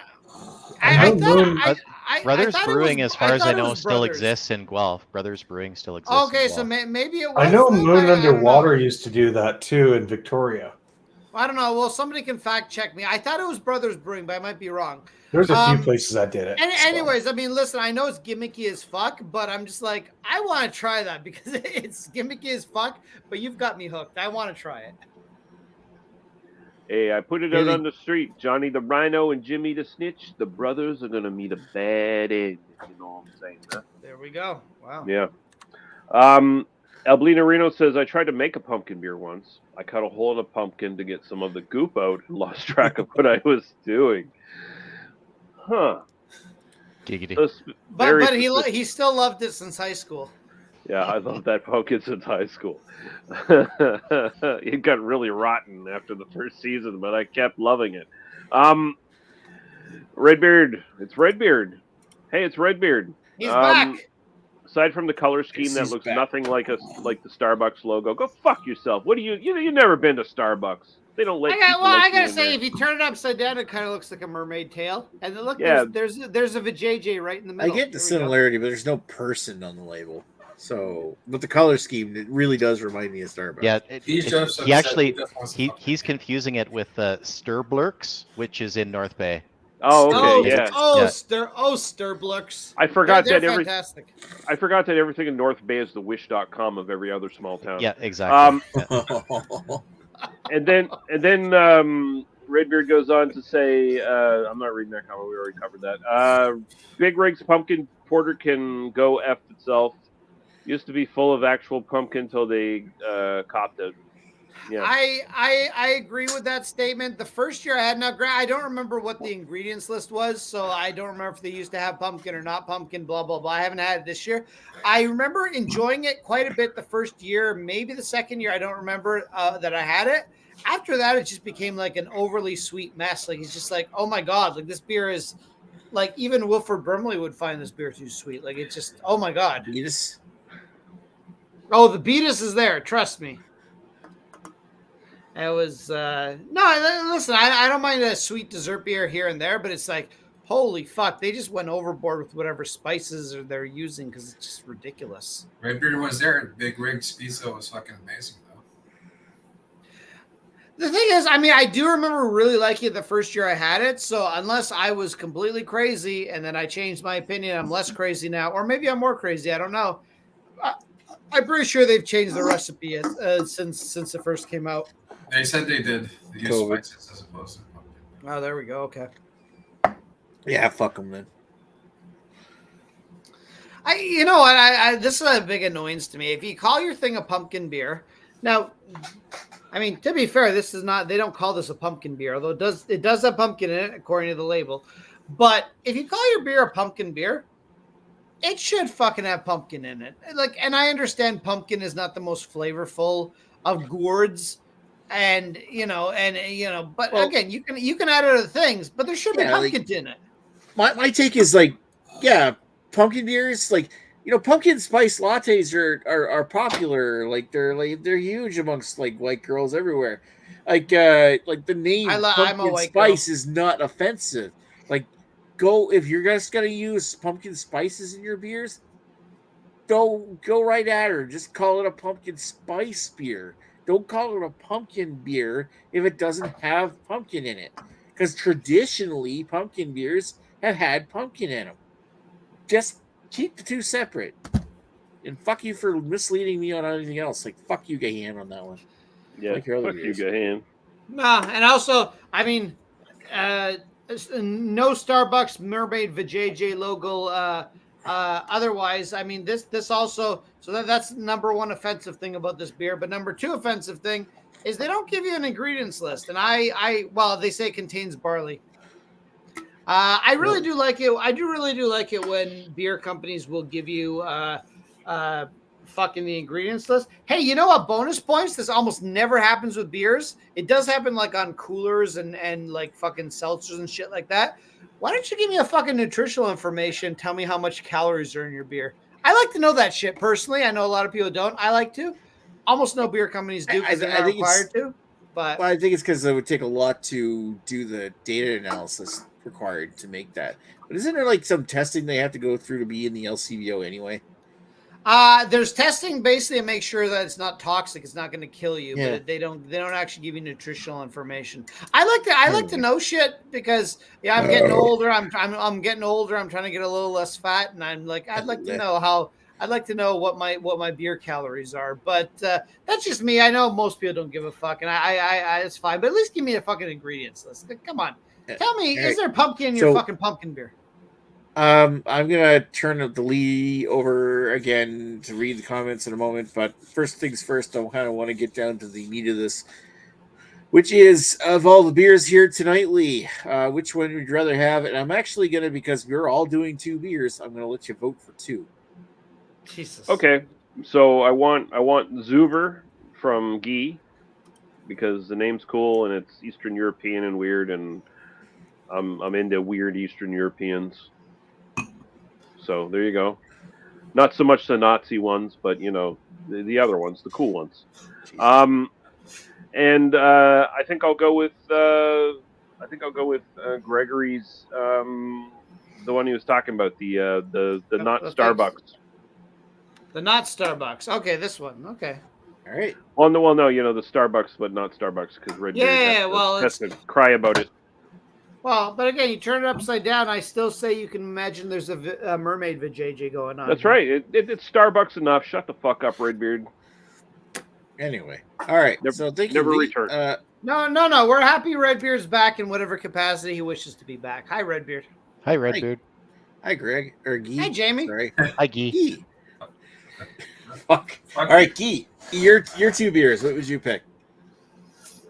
[SPEAKER 6] Brothers
[SPEAKER 3] thought
[SPEAKER 6] Brewing, as far as I
[SPEAKER 3] thought it
[SPEAKER 6] know,
[SPEAKER 3] was
[SPEAKER 6] still
[SPEAKER 3] Brothers.
[SPEAKER 6] exists in Guelph. Brothers Brewing still exists.
[SPEAKER 3] Okay,
[SPEAKER 6] in
[SPEAKER 3] so
[SPEAKER 6] Guelph.
[SPEAKER 3] maybe it was.
[SPEAKER 5] I know
[SPEAKER 3] them.
[SPEAKER 5] Moon
[SPEAKER 3] I don't
[SPEAKER 5] Underwater
[SPEAKER 3] know.
[SPEAKER 5] used to do that too in Victoria.
[SPEAKER 3] I don't know. Well, somebody can fact check me. I thought it was Brothers Brewing, but I might be wrong.
[SPEAKER 5] There's a few places that did it.
[SPEAKER 3] And
[SPEAKER 5] so.
[SPEAKER 3] anyways, I mean, listen, I know it's gimmicky as fuck, but I'm just like, I want to try that because it's gimmicky as fuck, but you've got me hooked. I want to try it.
[SPEAKER 1] Hey, I put it out on the street. Johnny the Rhino and Jimmy the Snitch, the brothers are going to meet a bad end. You know what I'm saying? Huh?
[SPEAKER 3] There we go. Wow.
[SPEAKER 1] Yeah. Alblina Reno says, I tried to make a pumpkin beer once. I cut a hole in a pumpkin to get some of the goop out and lost track of what I was doing. Huh.
[SPEAKER 6] Giggity.
[SPEAKER 1] So
[SPEAKER 3] But he still loved it since high school.
[SPEAKER 1] Yeah, I love that pumpkin since high school. It got really rotten after the first season, but I kept loving it. Redbeard. It's Redbeard. Hey, it's Redbeard.
[SPEAKER 3] He's back.
[SPEAKER 1] Aside from the color scheme that looks nothing like the Starbucks logo, go fuck yourself. What do you never been to Starbucks? They don't let.
[SPEAKER 3] I gotta say, if you turn it upside down, it kind of looks like a mermaid tail. And look,
[SPEAKER 1] Yeah.
[SPEAKER 3] there's a vajayjay right in the middle.
[SPEAKER 7] I get the similarity, but there's no person on the label. So, but the color scheme, it really does remind me of Starbucks.
[SPEAKER 6] Yeah,
[SPEAKER 4] He's
[SPEAKER 6] he's confusing it with Sturblurks, which is in North Bay.
[SPEAKER 1] Oh, okay, yeah.
[SPEAKER 3] Sturblurks.
[SPEAKER 1] I forgot
[SPEAKER 3] They're
[SPEAKER 1] that
[SPEAKER 3] fantastic.
[SPEAKER 1] I forgot that everything in North Bay is the wish.com of every other small town.
[SPEAKER 6] Yeah, exactly.
[SPEAKER 1] And then Redbeard goes on to say, I'm not reading that comment. We already covered that. Big Rig's pumpkin porter can go F itself. Used to be full of actual pumpkin until they copped it. Yeah.
[SPEAKER 3] I agree with that statement. The first year I had I don't remember what the ingredients list was, so I don't remember if they used to have pumpkin or not pumpkin, blah, blah, blah. I haven't had it this year. I remember enjoying it quite a bit the first year, maybe the second year. I don't remember that I had it. after that, it just became like an overly sweet mess. Like it's just like, oh my god, like this beer is like even Wilford Brimley would find this beer too sweet. Like it's just, oh my god.
[SPEAKER 2] Beatus.
[SPEAKER 3] Oh, the Beatus is there. Trust me. It was no. Listen, I don't mind a sweet dessert beer here and there, but it's like, holy fuck, they just went overboard with whatever spices they're using because it's just ridiculous.
[SPEAKER 4] Redbeard was there. Big Rig Pizza was fucking amazing though.
[SPEAKER 3] The thing is, I mean, I do remember really liking it the first year I had it. So unless I was completely crazy and then I changed my opinion, I'm less crazy now, or maybe I'm more crazy. I don't know. I'm pretty sure they've changed the recipe since it first came out.
[SPEAKER 4] They said they did. They used
[SPEAKER 2] COVID.
[SPEAKER 4] spices as opposed to pumpkin.
[SPEAKER 3] Oh, there we go. Okay.
[SPEAKER 2] Yeah, fuck them then.
[SPEAKER 3] You know what? I this is a big annoyance to me. If you call your thing a pumpkin beer, now, I mean, to be fair, this is not. They don't call this a pumpkin beer, although it does have pumpkin in it according to the label. But if you call your beer a pumpkin beer, it should fucking have pumpkin in it. Like, and I understand pumpkin is not the most flavorful of gourds, and but
[SPEAKER 2] Well,
[SPEAKER 3] again, you can add other things, but there should be
[SPEAKER 2] yeah, like-
[SPEAKER 3] pumpkin in it.
[SPEAKER 2] My take is like, yeah, pumpkin beers, like, pumpkin spice lattes are popular. Like they're huge amongst like white girls everywhere. Like the name
[SPEAKER 3] I'm a
[SPEAKER 2] pumpkin
[SPEAKER 3] white
[SPEAKER 2] spice is not offensive. Like, if you're just gonna use pumpkin spices in your beers, go right at her. Just call it a pumpkin spice beer. Don't call it a pumpkin beer if it doesn't have pumpkin in it. Because traditionally, pumpkin beers have had pumpkin in them. Just keep the two separate. And fuck you for misleading me on anything else. Like, fuck you, Gahan, on that one.
[SPEAKER 1] Yeah,
[SPEAKER 2] Like your other
[SPEAKER 1] fuck you,
[SPEAKER 2] beers.
[SPEAKER 1] Gahan.
[SPEAKER 3] Nah, and also, I mean, no Starbucks Mermaid Vajayjay logo. Otherwise, I mean, this also. So that's number one offensive thing about this beer. But number two offensive thing is they don't give you an ingredients list, and well, they say it contains barley. I really do like it. I really do like it when beer companies will give you fucking the ingredients list. Hey, you know what? Bonus points. This almost never happens with beers. It does happen like on coolers and like fucking seltzers and shit like that. Why don't you give me a fucking nutritional information? Tell me how much calories are in your beer. I like to know that shit personally. I know a lot of people don't. I like to. Almost no beer companies do because they're not required to. But
[SPEAKER 2] Well, I think it's because it would take a lot to do the data analysis required to make that. But isn't there like some testing they have to go through to be in the LCBO anyway?
[SPEAKER 3] there's testing basically to make sure that it's not toxic, it's not going to kill you,
[SPEAKER 2] Yeah.
[SPEAKER 3] but they don't actually give you nutritional information. I like to know shit because I'm getting older. I'm getting older. I'm trying to get a little less fat, and I'm like, I'd like to know what my beer calories are. But that's just me. I know most people don't give a fuck, and I it's fine. But at least give me a fucking ingredients list. Come on, tell me, is there pumpkin in your fucking pumpkin beer?
[SPEAKER 2] I'm gonna turn the lead over again to read the comments in a moment, but first things first, I kind of want to get down to the meat of this, which is, of all the beers here tonight, Lee, which one would you rather have? And I'm actually gonna, because we're all doing two beers, I'm gonna let you vote for two.
[SPEAKER 3] Jesus.
[SPEAKER 1] Okay, so I want Zuber from Guy because the name's cool and it's Eastern European and weird, and I'm into weird Eastern Europeans. So there you go. Not so much the Nazi ones, but the other ones, the cool ones. And I think I'll go with Gregory's, the one he was talking about, the not Starbucks.
[SPEAKER 3] The not Starbucks. Okay, this one. Okay.
[SPEAKER 2] All right.
[SPEAKER 1] Well, no, the Starbucks, but not Starbucks because Red Beard has to cry about it.
[SPEAKER 3] Well, but again, you turn it upside down. I still say you can imagine there's a mermaid vajayjay going on.
[SPEAKER 1] That's right. It's Starbucks enough. Shut the fuck up, Redbeard.
[SPEAKER 2] Anyway, all right. So thank you.
[SPEAKER 1] Never return.
[SPEAKER 3] No. We're happy Redbeard's back in whatever capacity he wishes to be back. Hi, Redbeard.
[SPEAKER 6] Hi, Redbeard.
[SPEAKER 2] Hi, Greg. Or Guy.
[SPEAKER 3] Hi, Jamie.
[SPEAKER 2] Sorry.
[SPEAKER 6] Hi, Guy.
[SPEAKER 2] Guy. Fuck. All right, Guy. Your two beers. What would you pick?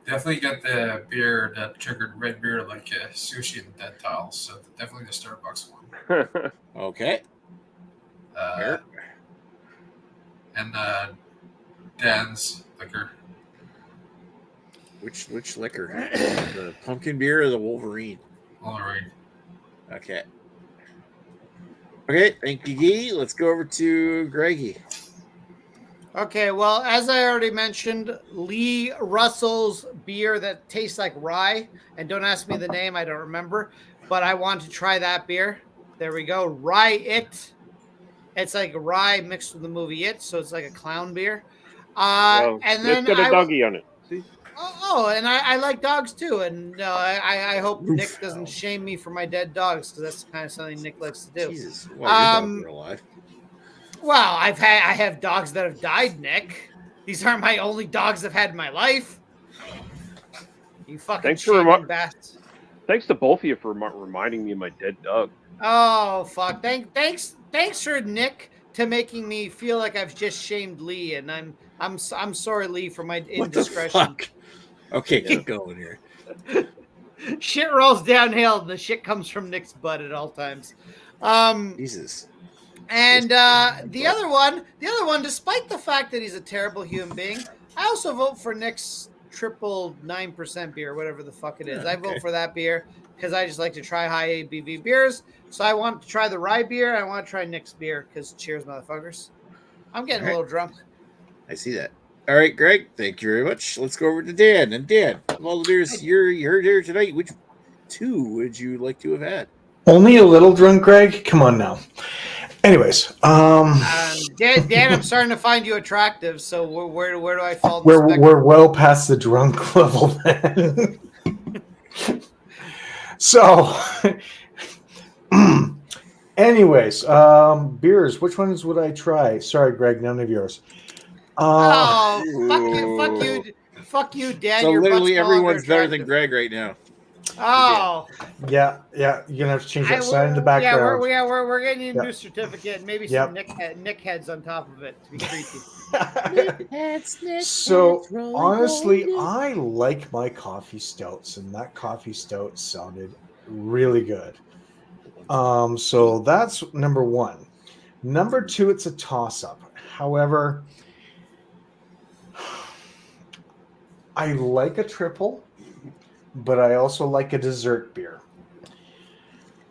[SPEAKER 4] Definitely got the beer that triggered red beer like sushi and dead tiles. So definitely the Starbucks one.
[SPEAKER 2] Okay.
[SPEAKER 4] And Dan's liquor.
[SPEAKER 2] Which liquor? The pumpkin beer or the Wolverine?
[SPEAKER 4] All right.
[SPEAKER 2] Okay. Okay, thank you, Gee. Let's go over to Greggy.
[SPEAKER 3] Okay, well, as I already mentioned, Lee Russell's beer that tastes like rye, and don't ask me the name, I don't remember, but I want to try that beer. There we go, Rye It. It's like rye mixed with the movie It, so it's like a clown beer.
[SPEAKER 1] Well,
[SPEAKER 3] And
[SPEAKER 1] it's
[SPEAKER 3] then
[SPEAKER 1] got a doggy on it. See?
[SPEAKER 3] and I like dogs too, and I hope Nick doesn't shame me for my dead dogs because that's kind of something Nick likes to do.
[SPEAKER 2] Jesus, well, your dogs
[SPEAKER 3] Um,
[SPEAKER 2] are alive.
[SPEAKER 3] Well, I have dogs that have died, Nick. These aren't my only dogs I've had in my life. You fucking
[SPEAKER 1] Thanks for
[SPEAKER 3] shaming bats.
[SPEAKER 1] Thanks to both of you for reminding me of my dead dog.
[SPEAKER 3] Oh fuck! Thanks for Nick to making me feel like I've just shamed Lee, and I'm sorry, Lee, for my
[SPEAKER 2] What the
[SPEAKER 3] indiscretion.
[SPEAKER 2] fuck? Okay, keep going here.
[SPEAKER 3] Shit rolls downhill. The shit comes from Nick's butt at all times.
[SPEAKER 2] Jesus.
[SPEAKER 3] And the other one, despite the fact that he's a terrible human being, I also vote for Nick's 9% beer, whatever the fuck it is. I vote for that beer because I just like to try high ABV beers. So I want to try the rye beer. I want to try Nick's beer because cheers, motherfuckers. I'm getting a little drunk.
[SPEAKER 2] I see that. All right, Greg, thank you very much. Let's go over to Dan. And Dan, of all the beers you're here tonight, which two would you like to have had?
[SPEAKER 5] Only a little drunk, Greg? Come on now. Anyways,
[SPEAKER 3] Dan, I'm starting to find you attractive. So where do I fall?
[SPEAKER 5] We're well past the drunk level then. So, anyways, beers. Which ones would I try? Sorry, Greg, none of yours.
[SPEAKER 3] Fuck you, Dan.
[SPEAKER 2] So
[SPEAKER 3] your
[SPEAKER 2] literally
[SPEAKER 3] butt's no longer
[SPEAKER 2] everyone's better than
[SPEAKER 3] attractive.
[SPEAKER 2] Greg right now.
[SPEAKER 3] Oh,
[SPEAKER 5] Yeah, you're gonna have to change that sign in the background.
[SPEAKER 3] We're getting you a
[SPEAKER 5] Yeah.
[SPEAKER 3] new certificate, and maybe
[SPEAKER 5] Yep.
[SPEAKER 3] some Nick heads on top of it to be creepy.
[SPEAKER 5] So honestly, I like my coffee stouts, and that coffee stout sounded really good. So that's number one. Number two, it's a toss-up. However, I like a triple, but I also like a dessert beer.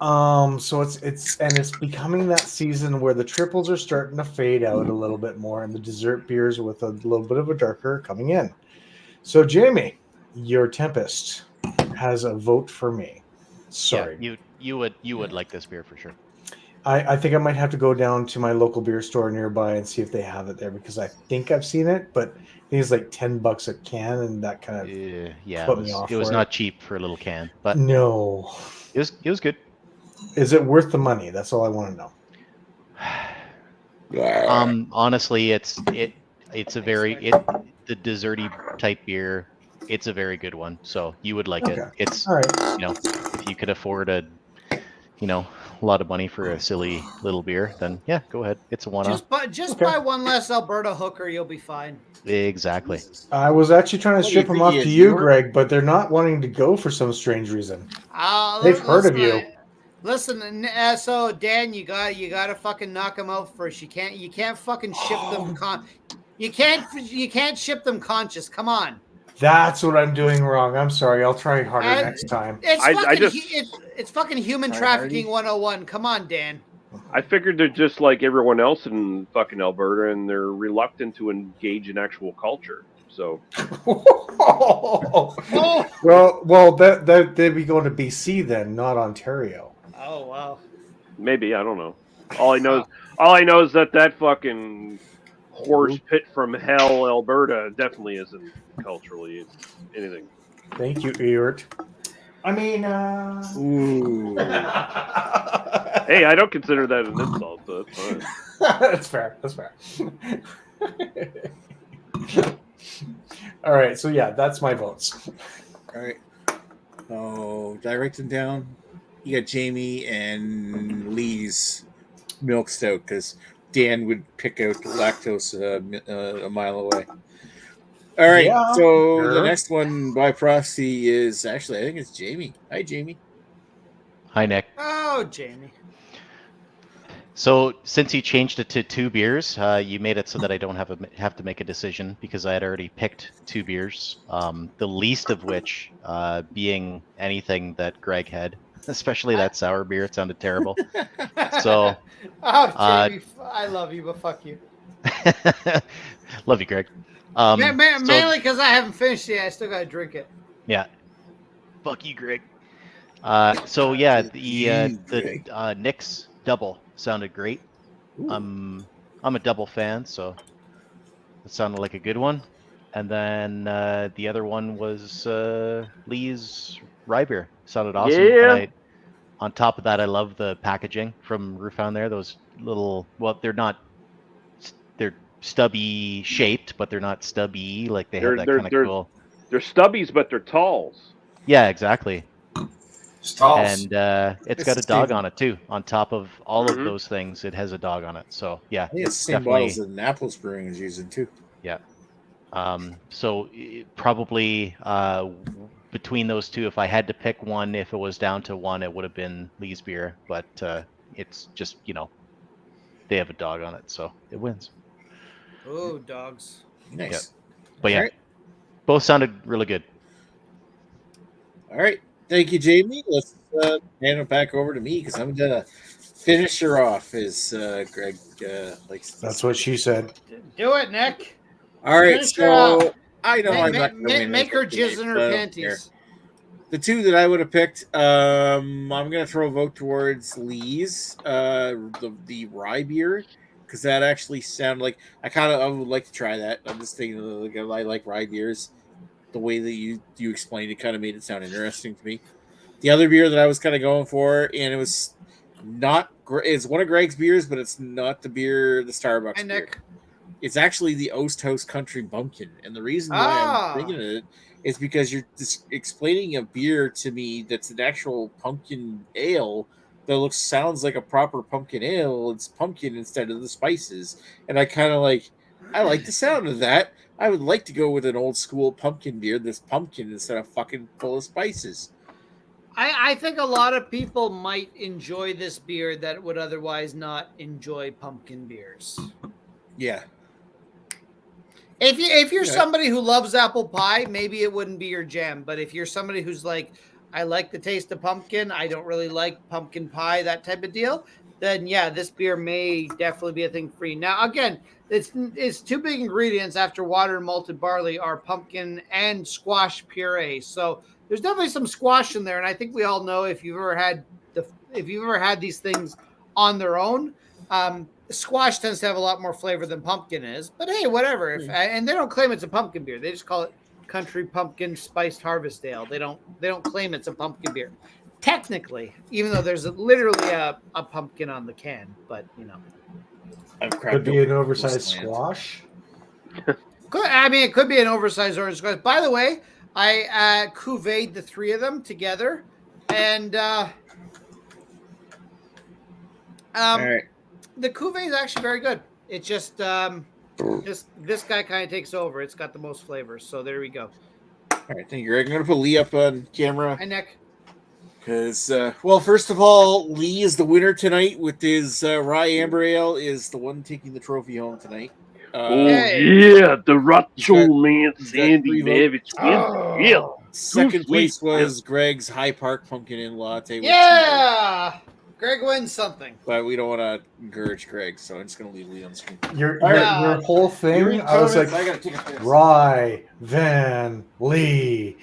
[SPEAKER 5] So it's becoming that season where the triples are starting to fade out a little bit more, and the dessert beers with a little bit of a darker coming in. So Jamie, your Tempest has a vote for me. Sorry,
[SPEAKER 6] Yeah, you would like this beer for sure.
[SPEAKER 5] I think I might have to go down to my local beer store nearby and see if they have it there, because I think I've seen it, but I think it's like $10 a can, and that kind of put me off.
[SPEAKER 6] It was
[SPEAKER 5] for
[SPEAKER 6] not cheap for a little can, but
[SPEAKER 5] no,
[SPEAKER 6] it was good.
[SPEAKER 5] Is it worth the money? That's all I want to know.
[SPEAKER 6] Honestly, it's a very the desserty type beer. It's a very good one, so you would like it. It's
[SPEAKER 5] all right.
[SPEAKER 6] If you could afford a lot of money for a silly little beer, then yeah, go ahead. It's a one-off.
[SPEAKER 3] Just buy one less Alberta hooker, you'll be fine.
[SPEAKER 6] Exactly.
[SPEAKER 5] I was actually trying to ship them off to you, Greg, but they're not wanting to go for some strange reason. They've heard of you.
[SPEAKER 3] Listen, so Dan, you gotta fucking knock them out first. You can't fucking ship them. You can't ship them conscious. Come on.
[SPEAKER 5] That's what I'm doing wrong. I'm sorry. I'll try harder next time.
[SPEAKER 3] It's fucking human trafficking 101. Come on, Dan.
[SPEAKER 1] I figured they're just like everyone else in fucking Alberta, and they're reluctant to engage in actual culture. So,
[SPEAKER 5] well, they'd be going to BC then, not Ontario.
[SPEAKER 3] Oh wow.
[SPEAKER 1] Maybe, I don't know. All I know is that fucking horse pit from hell, Alberta, definitely isn't culturally anything.
[SPEAKER 5] Thank you, Ewart. I mean,
[SPEAKER 2] Ooh.
[SPEAKER 1] Hey, I don't consider that an insult, so that's fine.
[SPEAKER 5] That's fair. All right, so yeah, that's my votes.
[SPEAKER 2] All right. Oh, did I write them down? You got Jamie and Lee's milk stout, because Dan would pick out lactose a mile away. All right, The next one by proxy is actually, I think it's Jamie. Hi, Jamie.
[SPEAKER 6] Hi, Nick.
[SPEAKER 3] Oh, Jamie.
[SPEAKER 6] So since you changed it to 2 beers, you made it so that I don't have to make a decision because I had already picked 2 beers. The least of which being anything that Greg had, especially that sour beer. It sounded terrible. So,
[SPEAKER 3] oh, Jamie, I love you, but fuck you.
[SPEAKER 6] love you, Greg.
[SPEAKER 3] Mainly because I haven't finished it. I still gotta drink it.
[SPEAKER 6] Yeah. Fuck you, Greg. So yeah, the Nick's double sounded great. I'm a double fan, so it sounded like a good one. And then the other one was Lee's rye beer. Sounded awesome.
[SPEAKER 1] Yeah.
[SPEAKER 6] And on top of that, I love the packaging from Roofound there. Those little, well, they're stubby shaped, but they're not stubby. Like they have that kind of cool.
[SPEAKER 1] They're stubbies, but they're talls.
[SPEAKER 6] Yeah, exactly.
[SPEAKER 4] Stalls.
[SPEAKER 6] And it's got a dog on it too. On top of all of those things, it has a dog on it. So yeah,
[SPEAKER 7] I think it's the same
[SPEAKER 6] definitely
[SPEAKER 7] bottles that Annapolis Brewing is using too.
[SPEAKER 6] Yeah. So probably between those two, if I had to pick one, if it was down to one, it would have been Lee's beer. But it's just, they have a dog on it, so it wins.
[SPEAKER 3] Oh, dogs.
[SPEAKER 7] Nice.
[SPEAKER 6] Yeah. But yeah,
[SPEAKER 7] All right.
[SPEAKER 6] both sounded really good.
[SPEAKER 7] All right. Thank you, Jamie. Let's hand it back over to me because I'm gonna finish her off, as Greg likes.
[SPEAKER 5] That's what she said.
[SPEAKER 3] Do it, Nick.
[SPEAKER 7] All right.
[SPEAKER 3] Finish her off.
[SPEAKER 7] So I know I'm not gonna win
[SPEAKER 3] make her
[SPEAKER 7] anything
[SPEAKER 3] jizz in
[SPEAKER 7] today,
[SPEAKER 3] her
[SPEAKER 7] but I don't
[SPEAKER 3] panties.
[SPEAKER 7] care. The two that I would have picked, I'm gonna throw a vote towards Lee's, the rye beer, because that actually sounded like I would like to try that. I'm just thinking like, I like rye beers. The way that you explained it kind of made it sound interesting to me. The other beer that I was kind of going for, and it was not it's one of Greg's beers, but it's not the Starbucks
[SPEAKER 3] Hey,
[SPEAKER 7] beer.
[SPEAKER 3] Nick.
[SPEAKER 7] It's actually the Oast House Country Bumpkin, and the reason why I'm thinking of it is because you're just explaining a beer to me that's an actual pumpkin ale that sounds like a proper pumpkin ale. It's pumpkin instead of the spices, and I like the sound of that. I would like to go with an old school pumpkin beer that's pumpkin instead of fucking full of spices.
[SPEAKER 3] I think a lot of people might enjoy this beer that would otherwise not enjoy pumpkin beers.
[SPEAKER 7] Yeah.
[SPEAKER 3] If you're somebody who loves apple pie, maybe it wouldn't be your jam. But if you're somebody who's like, I like the taste of pumpkin, I don't really like pumpkin pie, that type of deal, then yeah, this beer may definitely be a thing for you. Now, again, it's 2 big ingredients after water and malted barley are pumpkin and squash puree. So there's definitely some squash in there, and I think we all know if you've ever had these things on their own, squash tends to have a lot more flavor than pumpkin is. But hey, whatever. And they don't claim it's a pumpkin beer; they just call it Country Pumpkin Spiced Harvest Ale. They don't claim it's a pumpkin beer, technically, even though there's literally a pumpkin on the can. But
[SPEAKER 5] Could be an oversized squash.
[SPEAKER 3] It could be an oversized orange squash. By the way, I cuvées the 3 of them together, and
[SPEAKER 7] All right.
[SPEAKER 3] the cuvee is actually very good. It just this guy kind of takes over. It's got the most flavor. So there we go.
[SPEAKER 7] All right, thank you, Greg. I'm going to put Lee up on camera.
[SPEAKER 3] Hi, Nick.
[SPEAKER 7] Because, first of all, Lee is the winner tonight with his Rye Amber Ale, is the one taking the trophy home tonight.
[SPEAKER 1] Yeah, the Racho Man, Sandy Mavich. Yeah.
[SPEAKER 7] Second place was Greg's High Park Pumpkin Ale Latte.
[SPEAKER 3] Yeah! Greg wins something.
[SPEAKER 7] But we don't want to encourage Greg, so I'm just going to leave Lee on screen.
[SPEAKER 5] Your whole thing, I was like,
[SPEAKER 7] I gotta take a piss.
[SPEAKER 5] Rye, Van, Lee.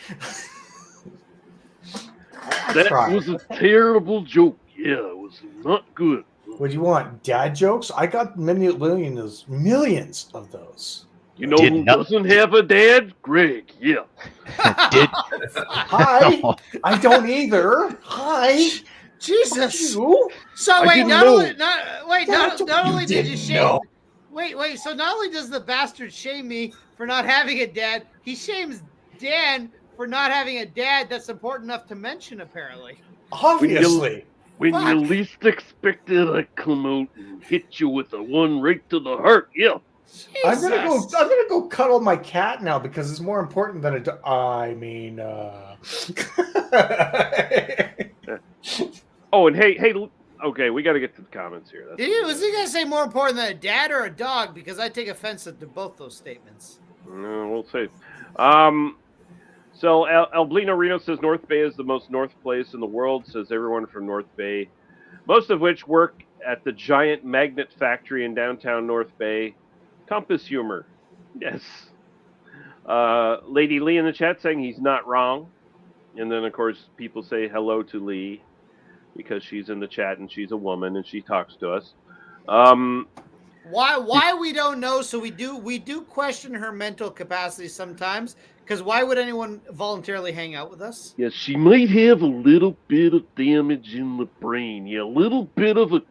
[SPEAKER 1] That was a terrible joke. Yeah, it was not good.
[SPEAKER 5] What do you want? Dad jokes? I got millions of those.
[SPEAKER 1] You know who doesn't have a dad? Greg. Yeah.
[SPEAKER 5] Hi. I don't either. Hi.
[SPEAKER 3] Jesus.
[SPEAKER 5] You?
[SPEAKER 3] So wait, not only did you shame.
[SPEAKER 5] know.
[SPEAKER 3] Wait. So not only does the bastard shame me for not having a dad, he shames Dan for not having a dad that's important enough to mention. Apparently.
[SPEAKER 5] Obviously.
[SPEAKER 1] When you least expect it, I come out and hit you with a one right to the heart. Yeah.
[SPEAKER 5] I'm gonna go cuddle my cat now because it's more important than
[SPEAKER 1] Oh, and hey, Okay, we got to get to the comments here.
[SPEAKER 3] Was he gonna say more important than a dad or a dog? Because I take offense to both those statements.
[SPEAKER 1] We'll see. So Alblino Reno says North Bay is the most north place in the world. Says everyone from North Bay, most of which work at the giant magnet factory in downtown North Bay. Compass humor, yes. Lady Lee in the chat saying he's not wrong, and then of course people say hello to Lee because she's in the chat and she's a woman and she talks to us.
[SPEAKER 3] Why we don't know? So we do question her mental capacity sometimes. Because why would anyone voluntarily hang out with us?
[SPEAKER 1] Yes, she might have a little bit of damage in the brain. Yeah, a little bit of a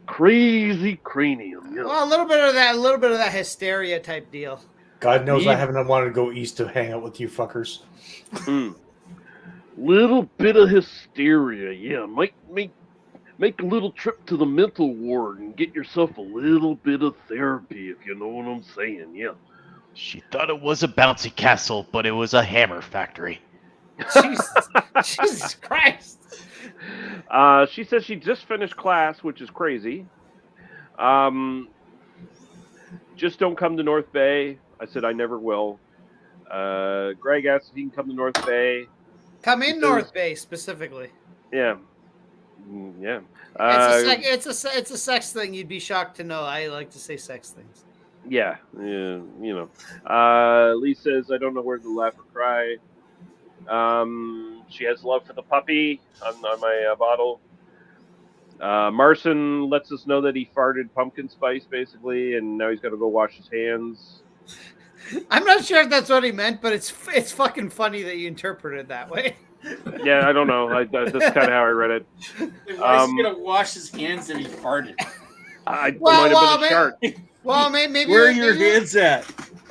[SPEAKER 1] crazy cranium. Yeah.
[SPEAKER 3] Well, a little bit of that hysteria type deal.
[SPEAKER 5] God knows I haven't wanted to go east to hang out with you fuckers.
[SPEAKER 1] Little bit of hysteria. Yeah, might make a little trip to the mental ward and get yourself a little bit of therapy, if you know what I'm saying. Yeah.
[SPEAKER 6] She thought it was a bouncy castle, but it was a hammer factory.
[SPEAKER 3] Jesus Christ.
[SPEAKER 1] She says she just finished class, which is crazy. Just don't come to North Bay. I said I never will. Greg asked if he can come to North Bay.
[SPEAKER 3] Come in North Bay specifically.
[SPEAKER 1] Yeah. Yeah.
[SPEAKER 3] It's a sex thing. You'd be shocked to know. I like to say sex things.
[SPEAKER 1] Yeah, you know. Lee says, I don't know where to laugh or cry. She has love for the puppy on my bottle. Marson lets us know that he farted pumpkin spice, basically, and now he's got to go wash his hands.
[SPEAKER 3] I'm not sure if that's what he meant, but it's fucking funny that you interpret it that way.
[SPEAKER 1] Yeah, I don't know. That's kind of how I read it.
[SPEAKER 7] Why is he going to wash his hands if he farted?
[SPEAKER 1] Might have been a shark.
[SPEAKER 3] Well, maybe
[SPEAKER 7] where are your hands at?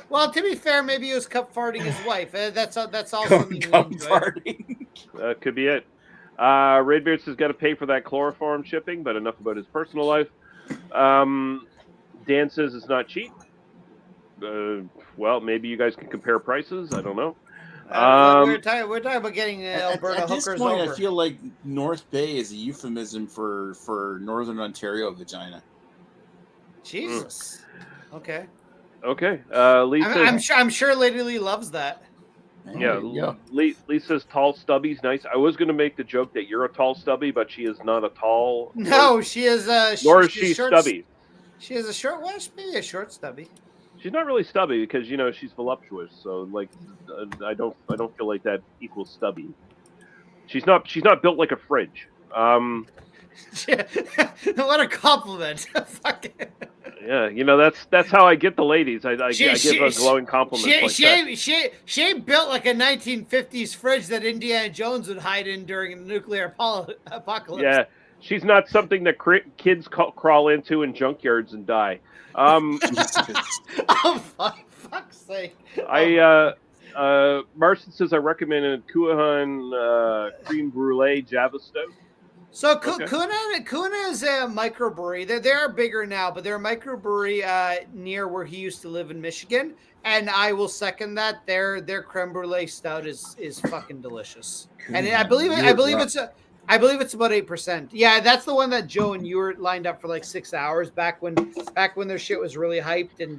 [SPEAKER 3] Well, to be fair, maybe he was cup farting his wife. That's also
[SPEAKER 7] cup farting.
[SPEAKER 1] Could be it. Redbeard says got to pay for that chloroform shipping, but enough about his personal life. Dan says it's not cheap. Well, maybe you guys can compare prices. I don't know.
[SPEAKER 3] We're talking about getting Alberta
[SPEAKER 7] at this
[SPEAKER 3] hookers
[SPEAKER 7] point,
[SPEAKER 3] over.
[SPEAKER 7] I feel like North Bay is a euphemism for Northern Ontario vagina.
[SPEAKER 3] Jesus. Okay.
[SPEAKER 1] Okay. Lee says,
[SPEAKER 3] I'm sure Lady Lee loves that.
[SPEAKER 1] Yeah. Lee says tall stubby's nice. I was going to make the joke that you're a tall stubby, but she is not a tall.
[SPEAKER 3] No, she is.
[SPEAKER 1] Nor is she stubby.
[SPEAKER 3] She is a short. Well, maybe a short stubby.
[SPEAKER 1] She's not really stubby because she's voluptuous. So like, I don't feel like that equals stubby. She's not built like a fridge.
[SPEAKER 3] What a compliment! Fuck it.
[SPEAKER 1] Yeah, that's how I get the ladies. I give her glowing compliments
[SPEAKER 3] She ain't built like a 1950s fridge that Indiana Jones would hide in during the nuclear apocalypse.
[SPEAKER 1] Yeah, she's not something that kids crawl into in junkyards and die.
[SPEAKER 3] Oh, fuck's sake!
[SPEAKER 1] Marson says I recommend a Kuahan cream brulee Java Stout.
[SPEAKER 3] So Kuna is a microbrewery. They're bigger now, but they're a microbrewery near where he used to live in Michigan, and I will second that. Their creme brulee stout is fucking delicious, and I believe it's about 8%. Yeah, that's the one that Joe and you were lined up for like 6 hours back when their shit was really hyped, and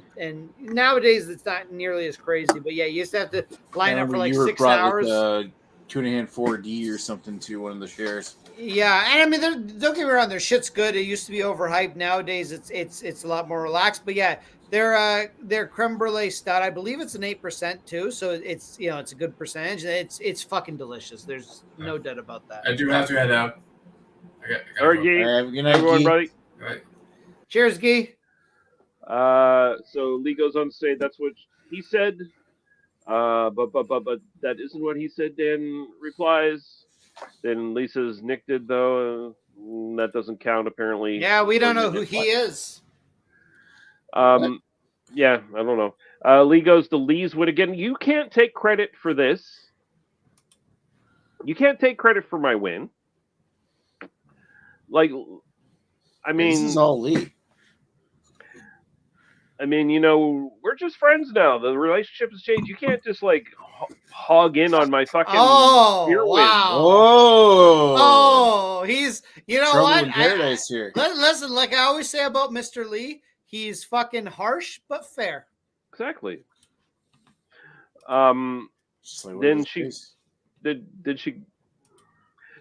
[SPEAKER 3] nowadays it's not nearly as crazy. But yeah, you used to have to line up for like 6 hours.
[SPEAKER 7] With, 2.5 4D or something to one of the shares.
[SPEAKER 3] Yeah, and I mean, don't get me wrong, their shit's good. It used to be overhyped. Nowadays, it's a lot more relaxed. But yeah, their creme brulee stout, I believe it's an 8% too. So it's it's a good percentage. It's fucking delicious. There's no doubt about that.
[SPEAKER 4] I do have to head out.
[SPEAKER 1] All right, Gee.
[SPEAKER 7] Good night,
[SPEAKER 1] everyone, buddy.
[SPEAKER 4] Right.
[SPEAKER 3] Cheers, Gee.
[SPEAKER 1] So Lee goes on to say that's what he said. But that isn't what he said. Dan replies. Then Lee says Nick did though. That doesn't count apparently.
[SPEAKER 3] Yeah, we don't know who he is.
[SPEAKER 1] Yeah, I don't know. Lee goes to Lee's win again. You can't take credit for this. You can't take credit for my win. Like, I mean,
[SPEAKER 7] this is all Lee.
[SPEAKER 1] I mean, we're just friends now. The relationship has changed. You can't just like hog in on my fucking beer win.
[SPEAKER 3] Wow.
[SPEAKER 7] Oh,
[SPEAKER 3] he's. You know
[SPEAKER 7] Trouble
[SPEAKER 3] what?
[SPEAKER 7] with
[SPEAKER 2] paradise here.
[SPEAKER 3] Listen, like I always say about Mr. Lee, he's fucking harsh but fair.
[SPEAKER 1] Exactly.
[SPEAKER 2] Just like
[SPEAKER 1] Then she did she.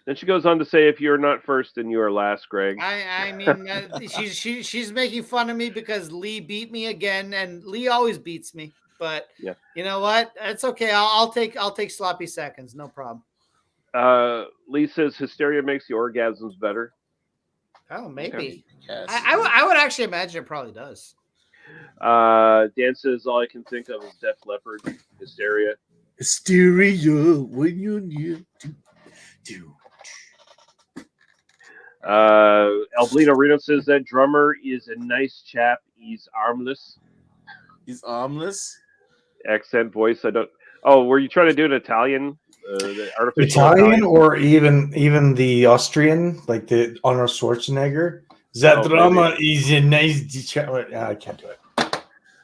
[SPEAKER 1] Then she goes on to say, "If you're not first, then you are last, Greg."
[SPEAKER 3] I mean, she's making fun of me because Lee beat me again, and Lee always beats me. But
[SPEAKER 1] Yeah.
[SPEAKER 3] you know what? It's okay. I'll take sloppy seconds, no problem.
[SPEAKER 1] Lee says hysteria makes the orgasms better.
[SPEAKER 3] Oh, maybe.
[SPEAKER 2] Yes.
[SPEAKER 3] I would actually imagine it probably does.
[SPEAKER 1] Dan says all I can think of is Def Leppard, hysteria.
[SPEAKER 2] Hysteria when you need to do.
[SPEAKER 1] Alblino Reno says that drummer is a nice chap. He's armless.
[SPEAKER 2] He's armless.
[SPEAKER 1] Accent voice. I don't. Oh, were you trying to do an Italian? The artificial
[SPEAKER 5] Italian or even the Austrian, like the Arnold Schwarzenegger. That
[SPEAKER 1] Oh,
[SPEAKER 5] drama is a nice. I can't do it.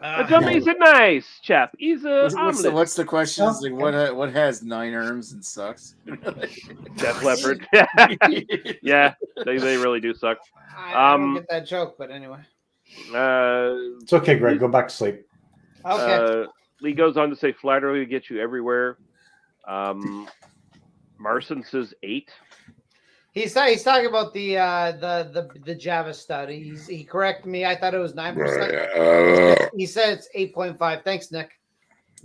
[SPEAKER 1] The drummer is a nice chap. He's a
[SPEAKER 2] What's the question? It's like what has 9 arms and sucks?
[SPEAKER 1] Def Leppard. Yeah, they really do suck.
[SPEAKER 3] I don't get that joke, but anyway.
[SPEAKER 5] It's okay, Greg. Go back to sleep.
[SPEAKER 3] Okay.
[SPEAKER 1] Lee goes on to say, "Flattery will get you everywhere." Marson says 8.
[SPEAKER 3] He's talking about the Java study. He corrected me. I thought it was 9%. He said it's 8.5. Thanks, Nick.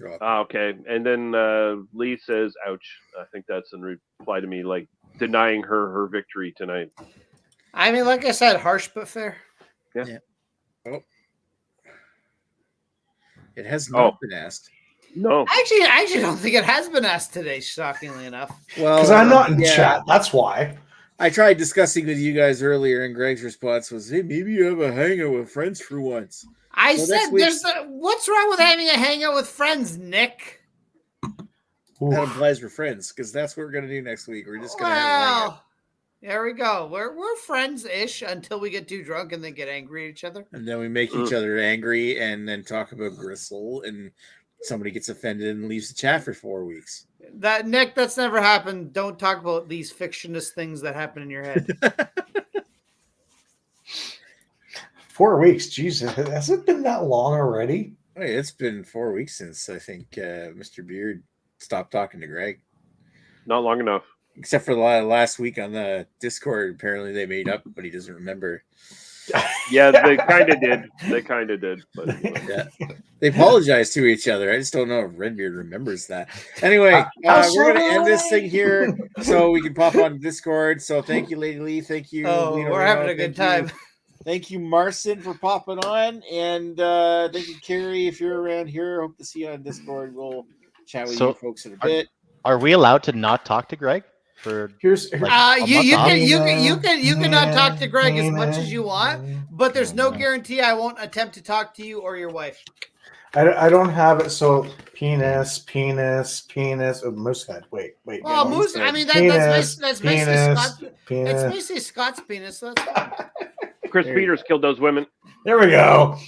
[SPEAKER 1] Okay, and then Lee says, "Ouch." I think that's in reply to me, like denying her victory tonight.
[SPEAKER 3] I mean, like I said, harsh but fair.
[SPEAKER 1] Yeah.
[SPEAKER 2] Oh. It has not been asked.
[SPEAKER 1] No.
[SPEAKER 3] I actually don't think it has been asked today, shockingly enough.
[SPEAKER 2] Well,
[SPEAKER 5] Because I'm not in chat. That's why.
[SPEAKER 2] I tried discussing with you guys earlier, and Greg's response was, "Hey, maybe you have a hangout with friends for once."
[SPEAKER 3] I
[SPEAKER 2] So
[SPEAKER 3] said,
[SPEAKER 2] next week's-
[SPEAKER 3] what's wrong with having a hangout with friends, Nick?
[SPEAKER 2] That implies we're friends, because that's what we're going to do next week. We're just going to have a hangout.
[SPEAKER 3] Well, there we go. We're friends-ish until we get too drunk and then get angry at each other.
[SPEAKER 2] And then we make each other angry and then talk about Gristle, and somebody gets offended and leaves the chat for 4 weeks.
[SPEAKER 3] Nick, that's never happened. Don't talk about these fictionist things that happen in your head.
[SPEAKER 5] 4 weeks. Jesus, has it been that long already?
[SPEAKER 2] Hey, it's been 4 weeks since I think Mr. Beard stopped talking to Greg.
[SPEAKER 1] Not long enough.
[SPEAKER 2] Except for the last week on the Discord, apparently they made up, but he doesn't remember.
[SPEAKER 1] Yeah, they kind of did. They kind of did. But
[SPEAKER 2] Yeah, they apologize to each other. I just don't know if Redbeard remembers that. Anyway, we're going to end this thing here so we can pop on Discord. So thank you, Lady Lee. Thank you.
[SPEAKER 3] Oh,
[SPEAKER 2] Lena
[SPEAKER 3] we're
[SPEAKER 2] Reno.
[SPEAKER 3] having a good
[SPEAKER 2] Thank you.
[SPEAKER 3] time.
[SPEAKER 2] Thank you, Marcin, for popping on. And thank you, Carrie, if you're around here. Hope to see you on Discord. We'll chat with you folks in a bit.
[SPEAKER 6] Are we allowed to not talk to Greg for
[SPEAKER 5] Here's
[SPEAKER 3] You can not talk to Greg as much as you want, but there's no guarantee I won't attempt to talk to you or your wife.
[SPEAKER 5] I don't have it. So penis. Oh, Moosehead. Wait.
[SPEAKER 3] Well, Moose. I mean, that's basically Scott's. It's basically Scott's penis. So that's fine.
[SPEAKER 1] Chris Peters killed those women.
[SPEAKER 5] There we go.